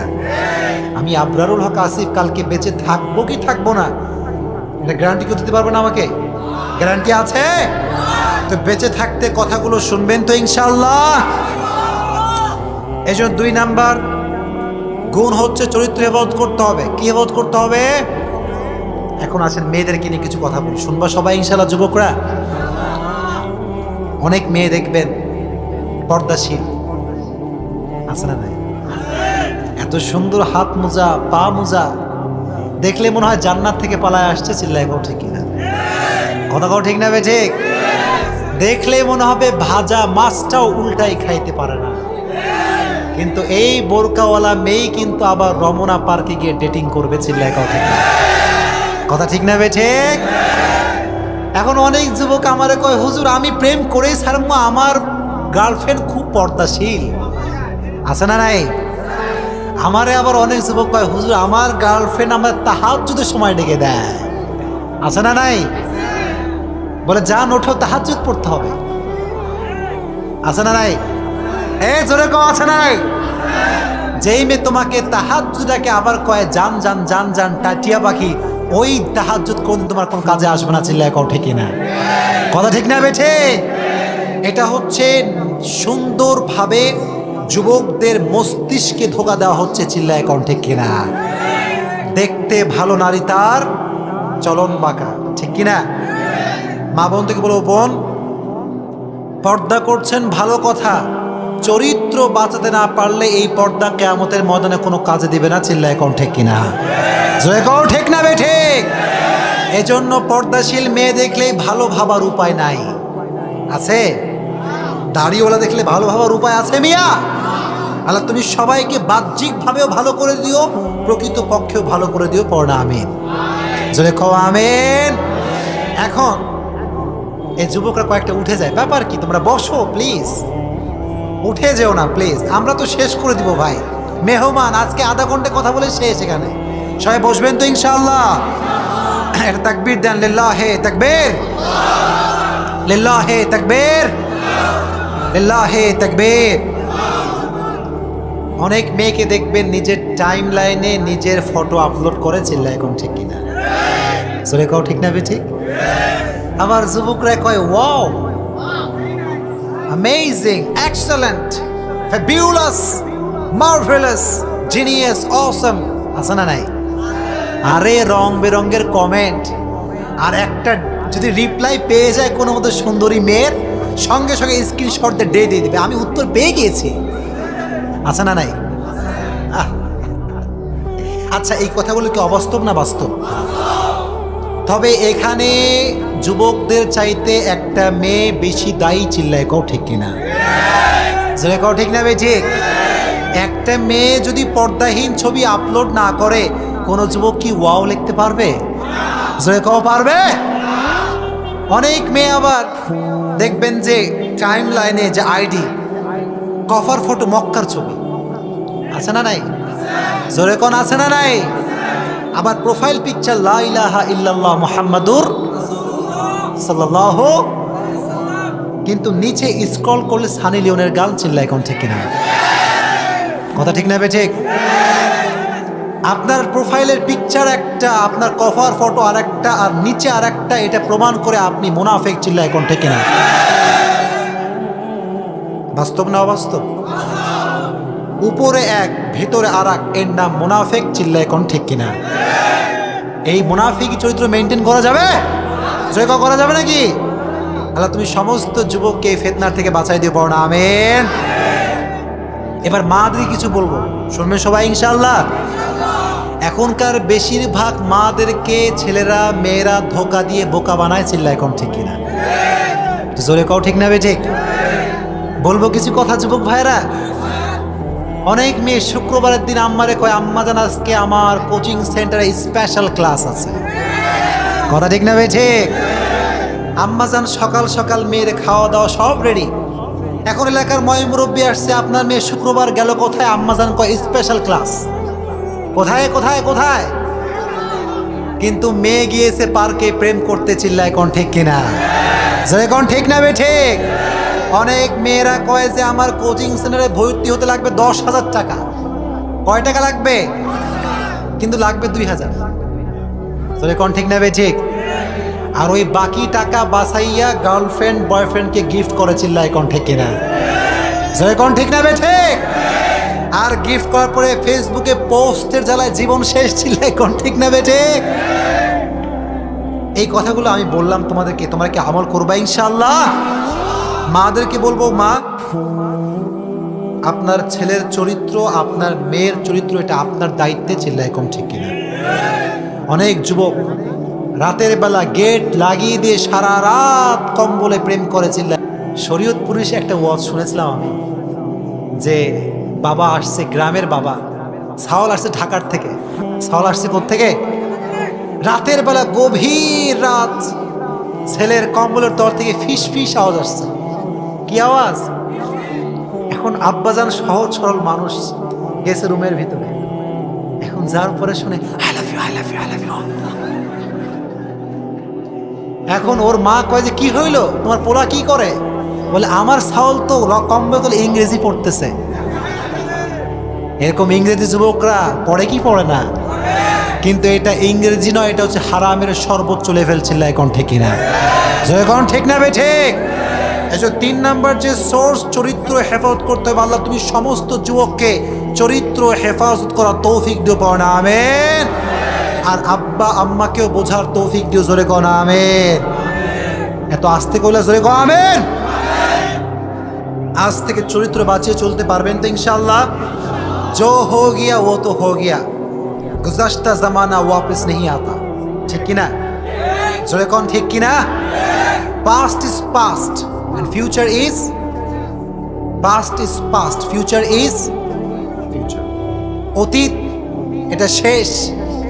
আমি আবরারুল হক আসিফ কালকে বেঁচে থাকবো কি থাকবো না, এটা গ্যারান্টি কেউ দিতে পারবে না আমাকে? গ্যারান্টি আছে? তো বেঁচে থাকতে কথাগুলো শুনবেন তো ইনশাআল্লাহ। এই জন্য 2 নাম্বার গুণ হচ্ছে চরিত্র হেফাজত করতে হবে। কি হেফাজত করতে হবে? এখন আসেন মেয়েদেরকে নিয়ে কিছু কথা বলি, শুনবা সবাই ইনশাআল্লাহ। যুবকরা, অনেক মেয়ে দেখবেন পর্দাশীল, আছে না নাই? এত সুন্দর হাত মোজা, পা মোজা, দেখলে মনে হয় জান্নাত থেকে পালায় আসছে। চিল্লায় কও ঠিক কিনা? কথা কও ঠিক না বে ঠিক? দেখলে মনে হবে ভাজা মাছটাও উল্টাই খাইতে পারে না, কিন্তু এই বোরকাওয়ালা মেয়ে কিন্তু আবার রমনা পার্কে গিয়ে ডেটিং করবে। চিল্লায় কও ঠিক না? কথা ঠিক না বে ঠিক? এখন অনেক যুবক আমারে কয়, হুজুর আমি প্রেম করেই ছাড়বো, আমার গার্লফ্রেন্ড খুব পর্দাশীল। আছে না নাই? আমারে আবার অনেক যুবক কয়, হুজুর আমার গার্লফ্রেন্ড আমার তাহাজ্জুদের সময় ডেকে দেয়। আছে না নাই? বলে যান ওঠো, তাহাজ্জুদ পড়তে হবে। আছে না নাই? জোরে কও আছে না নাই? যেই মেয়ে তোমাকে তাহাজ্জুদকে আবার কয় জান জান জান জান টাটিয়া পাখি, ওই তাহাজ্জুদ কোন তোমার কোন কাজে আসবে না। চিল্লায় কও ঠিক কিনা? কথা ঠিক না বেঠে? এটা হচ্ছে সুন্দরভাবে যুবকদের মস্তিষ্কে ধোঁকা দেওয়া হচ্ছে। চিল্লায় কও ঠিক কিনা? দেখতে ভালো নারী তার চলন বাঁকা, ঠিক কিনা? মা বোন থেকে বলো, বোন পর্দা করছেন ভালো কথা, চরিত্র বাঁচাতে না পারলে এই পর্দা কিয়ামতের ময়দানে কোনো কাজে দিবে না। চিল্লায় কও ঠিক কিনা? জয় কও ঠিক না বে ঠিক? এজন্য পর্দাশীল মেয়ে দেখলেই ভালো ভাবার উপায় নাই। আছে? দাড়িওয়ালা দেখলে ভালো ভাবার উপায় আছে মিয়া? আল্লাহ তুমি সবাইকে বাহ্যিকভাবেও ভালো করে দিও, প্রকৃত পক্ষেও ভালো করে দিও। পড়না আমিন। জয় কও আমিন। এখন এই যুবকরা কয়েকটা উঠে যায়, ব্যাপার কি, তোমরা বসো প্লিজ, উঠে যেও না প্লিজ, আমরা তো শেষ করে দিব ভাই, মেহমান আজকে আধা ঘন্টা কথা বলে শেষ। এখানে সবাই বসবেন তো ইনশাআল্লাহ? একটা তাকবীর দেন, লিল্লাহে তাকবীর, লিল্লাহে তাকবীর, লিল্লাহে তাকবীর। অনেক মেয়েকে দেখবেন নিজের টাইম লাইনে নিজের ফটো আপলোড করে, চিল্লায় এখন ঠিক কিনা? জোরে কও ঠিক না বে ঠিক? আবার যুবকরা কয় wow, amazing, excellent, fabulous, marvellous, genius, awesome, আছে না নাই? আরে রং বেরঙের কমেন্ট, আর একটা যদি রিপ্লাই পেয়ে যায় কোনো মতো সুন্দরী মেয়ের, সঙ্গে সঙ্গে স্ক্রিনশট দিয়ে দিয়ে দিবে আমি উত্তর পেয়ে গিয়েছি, আছে না নাই? আচ্ছা, এই কথাগুলো কি অবাস্তব না বাস্তব? তবে এখানে যুবকদের চাইতে একটা মেয়ে বেশি দায়ী, চিল্লায় কও ঠিক কিনা? জোরে কও ঠিক না বে ঠিক? একটা মেয়ে যদি পর্দাহীন ছবি আপলোড না করে, কোন যুবক কি ওয়াও লিখতে পারবে? জোরে কও পারবে? অনেক মেয়ে আবার দেখবেন যে টাইম লাইনে যে আইডি, কভার ফটো মক্কার ছবি, আছে না নাই? জোরে কোন আছে না নাই? আবার প্রোফাইল পিকচার লা ইলাহা ইল্লাল্লাহ মুহাম্মাদুর সাল্লাল্লাহু, কিন্তু নিচে স্ক্রল করলে সানি লিওনের গান, চিল্লায় কোন ঠিক কিনা? কথা ঠিক না বে ঠিক? আপনার প্রোফাইলের পিকচার একটা, আপনার কভার ফটো আর একটা, আর নিচে আর একটা, এটা প্রমাণ করে আপনি মুনাফিক, চিল্লায় কোন ঠিক কিনা? বাস্তব না অবাস্তব? উপরে এক ভেতরে আর এক, এর নাম মুনাফিক, চিল্লায় কোন ঠিক কিনা? এই মুনাফিকি চরিত্র মেনটেন করা যাবে? জয় করা যাবে নাকি? আল্লাহ তুমি সমস্ত যুবককে এই ফিতনার থেকে বাঁচাই দিয়ে পড়ো না, আমিন। এবার মাদের কিছু বলবো, শুনবেন সবাই ইনশাআল্লাহ? এখনকার বেশিরভাগ মাদেরকে ছেলেরা মেয়েরা ধোকা দিয়ে বোকা বানায়, চিল্লায় কোন ঠিক কিনা? জোরে কও ঠিক না বে ঠিক? বলবো কিছু কথা যুবক ভাইরা। অনেক মেয়ে শুক্রবারের দিন আম্মারে কয়, আম্মা জান আজকে আমার কোচিং সেন্টারে স্পেশাল ক্লাস আছে। কথা ঠিক না বে ঠিক? আম্মা জান সকাল সকাল মেয়ের খাওয়া দাওয়া সব রেডি, এখন এলাকার ময় মুরব্বী আসছে, আপনার মেয়ে শুক্রবার গেল কোথায়? আম্মা জান কয় স্পেশাল ক্লাস। কোথায় কোথায় কোথায়? কিন্তু মেয়ে গিয়েছে পার্কে প্রেম করতে, চিল্লায় কোন ঠিক কিনা? জয় কোন ঠিক না বে ঠিক? অনেক মেয়েরা কয় যে আমার কোচিং সেন্টারে ভর্তি হতে লাগবে 10,000 টাকা। কয় টাকা লাগবে? কিন্তু লাগবে 2,000। জয় কোন ঠিক না বে ঠিক? আর ওই বাকি টাকা বাঁচাইয়া গার্লফ্রেন্ড বয়ফ্রেন্ডকে গিফট করে, চিল্লায় কোন ঠিক কিনা? জয় কোন ঠিক না বে ঠিক? আর গিফট করার পরে ফেসবুকে পোস্টের জ্বালায় জীবন শেষ, চিল্লায় কোন ঠিক না বে ঠিক? এই কথাগুলো আমি বললাম তোমাদেরকে, তোমরা কি আমল করবা ইনশাআল্লাহ? মাদেরকে বলবো, মা আপনার ছেলের চরিত্র, আপনার মেয়ের চরিত্র, এটা আপনার দায়িত্বে, চিল্লায় কোন ঠিক কিনা? অনেক যুবক রাতের বেলা গেট লাগিয়ে দিয়ে সারা রাত কম্বলে প্রেম করে, চিল্লায়। শরীয়তপুরে একটা ওয়াজ শুনেছিলাম আমি, যে বাবা আসছে, গ্রামের বাবা, ছাওয়াল আসছে ঢাকার থেকে। ছাওয়াল আসছে কোত্থেকে? রাতের বেলা গভীর রাত, ছেলের কম্বলের তর থেকে ফিস ফিস আওয়াজ আসছে। কি আওয়াজ? এখন আব্বাজান সহজ সরল মানুষ গেছে রুমের ভিতরে, এখন যার পরে শুনে I love you, I love you, I love you. এখন ওর মা কয় যে কি হইল, তোমার পোলা কি করে? বলে আমার ছাওয়াল তো কম্বল ইংরেজি পড়তেছে। এরকম ইংরেজি যুবকরা পড়ে কি পড়ে না? কিন্তু এটা ইংরেজি নয়, এটা হচ্ছে হারামের সর্বোচ্চ লেভেল, চিল্লায় কোন ঠিক কিনা? জয় কোন ঠিক না বে ঠিক? এই 3 নাম্বার যে সোর্স, চরিত্র হেফাজত করতে হবে। আল্লাহ তুমি সমস্ত যুবককে চরিত্র হেফাজত করার তৌফিক দিও, পড়ো না আমিন। আর আব্বা আম্মাকেও বোঝার তৌফিক দিও, জোরে কোন আমিন। এত আস্তে কইলা জোরে কোন আমিন। আজ থেকে চরিত্র বাঁচিয়ে চলতে পারবেন তো ইনশাআল্লাহ? जो हो गया वो तो हो गया, गुज़श्ता ज़माना वापस नहीं आता, ठीक कि ना? जोरे कौन ठीक कि ना? Past is past and future is past, future is future. অতীত এটা শেষ,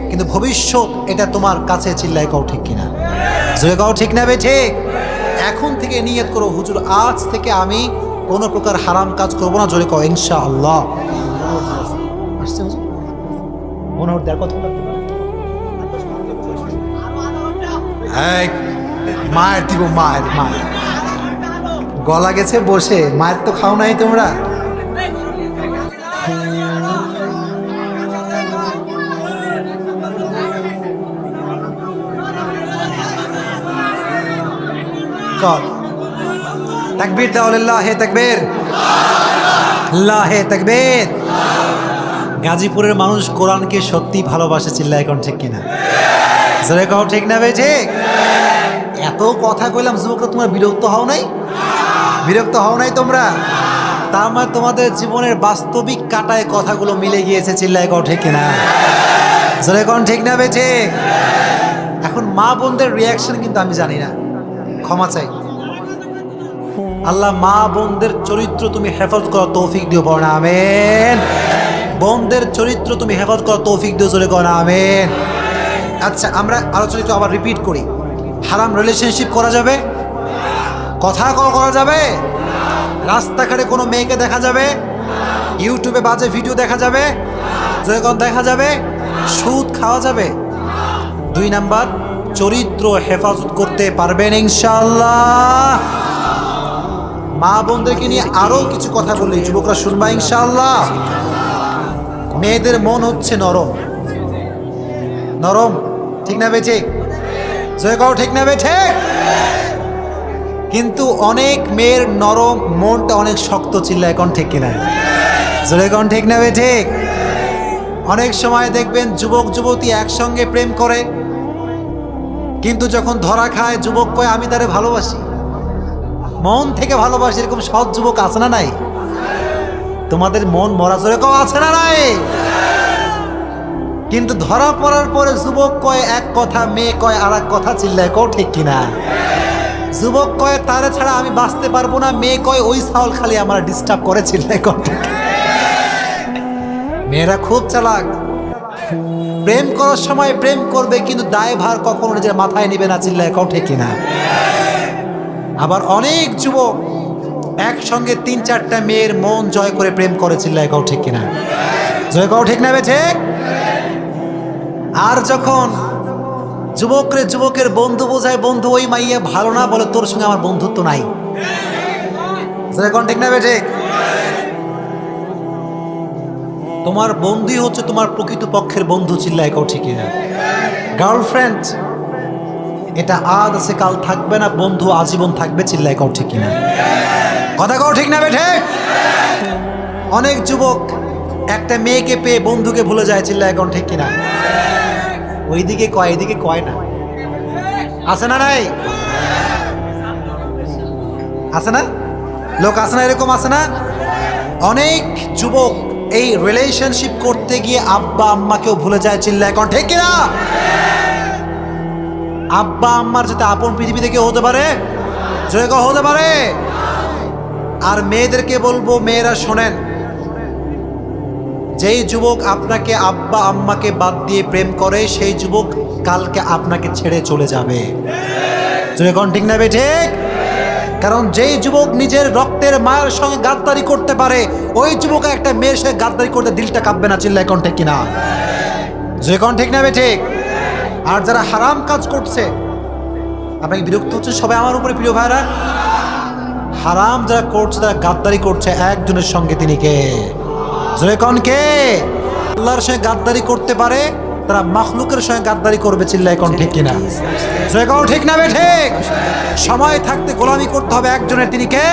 কিন্তু ভবিষ্যৎ এটা তোমার কাছে, চিল্লায় কও ঠিক কিনা? জোরে কও ঠিক না বে ঠিক? এখন থেকে নিয়ত করো, হুজুর আজ থেকে আমি কোনো প্রকার হারাম কাজ করবো না। জোরে কও ইনশাআল্লাহ। আসছে হুজুর, মনে হচ্ছে আর কথা লাগতে পারে। এই মায়ের দিব, মায়ের মায়ের গলা গেছে বসে, মায়ের তো খাও নাই তোমরা। তাকবীর দাও, লিল্লাহি তাকবীর, লিল্লাহি তাকবীর। গাজীপুরের মানুষ কোরআনকে সত্যি ভালোবাসে, চিল্লা এখন ঠিক কিনা? জোরে কও ঠিক না ভাই ঠিক? এত কথা কইলাম যুবকরা, তোমরা বিরক্ত হও নাই? বিরক্ত হও নাই তোমরা? তার মানে তোমাদের জীবনের বাস্তবিক কাটায় কথাগুলো মিলে গিয়েছে, চিল্লায় কও ঠিক কিনা? জোরে কও ঠিক না ভাই ঠিক? এখন মা বোনদের রিয়াকশন কিন্তু আমি জানি না, ক্ষমা চাই। আল্লাহ মা বোনদের চরিত্র তুমি হেফাজত করার তৌফিক দিও, পড়ো না আমিন। বোনদের চরিত্র তুমি হেফাজত করার তৌফিক দিও, জোরে কও না আমিন। আচ্ছা, আমরা আলোচনা একটু আবার রিপিট করি। হারাম রিলেশনশিপ করা যাবে? কথা করা যাবে? রাস্তাঘাটে কোনো মেয়েকে দেখা যাবে? ইউটিউবে বাজে ভিডিও দেখা যাবে? জোরে কও দেখা যাবে? সুদ খাওয়া যাবে? 2 নাম্বার, চরিত্র হেফাজত করতে পারবেন ইনশাআল্লাহ? মা বোনদেরকে নিয়ে আরো কিছু কথা বললি, যুবকরা শুনবা ইনশাআল্লাহ। মেয়েদের মন হচ্ছে নরম, নরম, ঠিক না বেঠিক? জয় কও ঠিক না বেঠিক? কিন্তু অনেক মেয়ের নরম মনটা অনেক শক্ত, চিল্লা এখন ঠিক কিনা? জয় কও ঠিক না বেঠিক? অনেক সময় দেখবেন যুবক যুবতী একসঙ্গে প্রেম করে, কিন্তু যখন ধরা খায় যুবক কয় আমি তারে ভালোবাসি, মন থেকে ভালোবাসি। এরকম সৎ যুবক আছে না নাই? তোমাদের মন মরা, জোরে কও আছে না নাই? কিন্তু ধরা পড়ার পরে যুবক কয় এক কথা, মেয়ে কয় আর এক কথা, চিল্লায় কও ঠিক কিনা? যুবক কয় তারে ছাড়া আমি বাঁচতে পারবো না, মেয়ে কয় ওই ছাওল খালি আমার ডিস্টার্ব করে, চিল্লায় কও ঠিক। মেয়েরা খুব চালাক, প্রেম করার সময় প্রেম করবে কিন্তু দায়ভার কখনো নিজের মাথায় নিবে না, চিল্লায় কও ঠিক কিনা? আবার অনেক যুবক একসঙ্গে 3-4টা মেয়ের মন জয় করে প্রেম করে, চিল্লায় কও ঠিক কিনা? জয় কও ঠিক না বে ঠিক? আর যখন যুবকের বন্ধু বোঝায়, বন্ধু ওই মাইয়া ভালো না, বলে তোর সঙ্গে আমার বন্ধুত্ব নাই। জয় কও ঠিক না বে ঠিক? তোমার বন্ধুই হচ্ছে তোমার প্রকৃত পক্ষের বন্ধু, চিল্লায় কও ঠিক কিনা? গার্লফ্রেন্ড এটা আজ আছে কাল থাকবে না, বন্ধু আজীবন থাকবে, চিল্লায় কও ঠিক কিনা? কথা কও ঠিক না বে ঠিক? অনেক যুবক একটা মেয়েকে পেয়ে বন্ধুকে ভুলে যায়, চিল্লায় কও ঠিক কিনা? ওইদিকে কয় এদিকে কয় না, আছে না নাই? আছে না লোক, আছে না এরকম, আছে না? অনেক যুবক এই রিলেশনশিপ করতে গিয়ে আব্বা আম্মাকেও ভুলে যায়, চিল্লায় কও ঠিক কিনা? আব্বা আম্মার সাথে আপন পৃথিবীতে কেউ হতে পারে? জয় কও হতে পারে? আর মেয়েদেরকে বলবো, মেয়েরা শোনেন, যেই যুবক আপনাকে আব্বা আম্মাকে বাদ দিয়ে প্রেম করে, সেই যুবক কালকে আপনাকে ছেড়ে চলে যাবে। জয় কও ঠিক না বে ঠিক? কারণ যেই যুবক নিজের রক্তের মায়ের সঙ্গে গাদ্দারি করতে পারে, ওই যুবক একটা মেয়ের সঙ্গে গাদ্দারি করতে দিলটা কাঁপবে না, চিল্লায় কও ঠিক কিনা? জয় কও ঠিক না বে ঠিক? আর যারা হারাম কাজ করছে, আপনাকে বিরক্ত হচ্ছে সবাই আমার উপরে, প্রিয় ভাইরা? হারাম যারা করছে, যারা গাদ্দারি করছে, একজনের সঙ্গে, তিনি কে? জোরে কোন কে? আল্লাহর সঙ্গে গাদ্দারি করতে পারে, তারা মাখলুকের সঙ্গে গাদ্দারি করবে, চিল্লায় কোন ঠিক কিনা? জোরে কোন ঠিক না বে ঠিক? সময় থাকতে গোলামি করতে হবে একজনের, তিনি কে?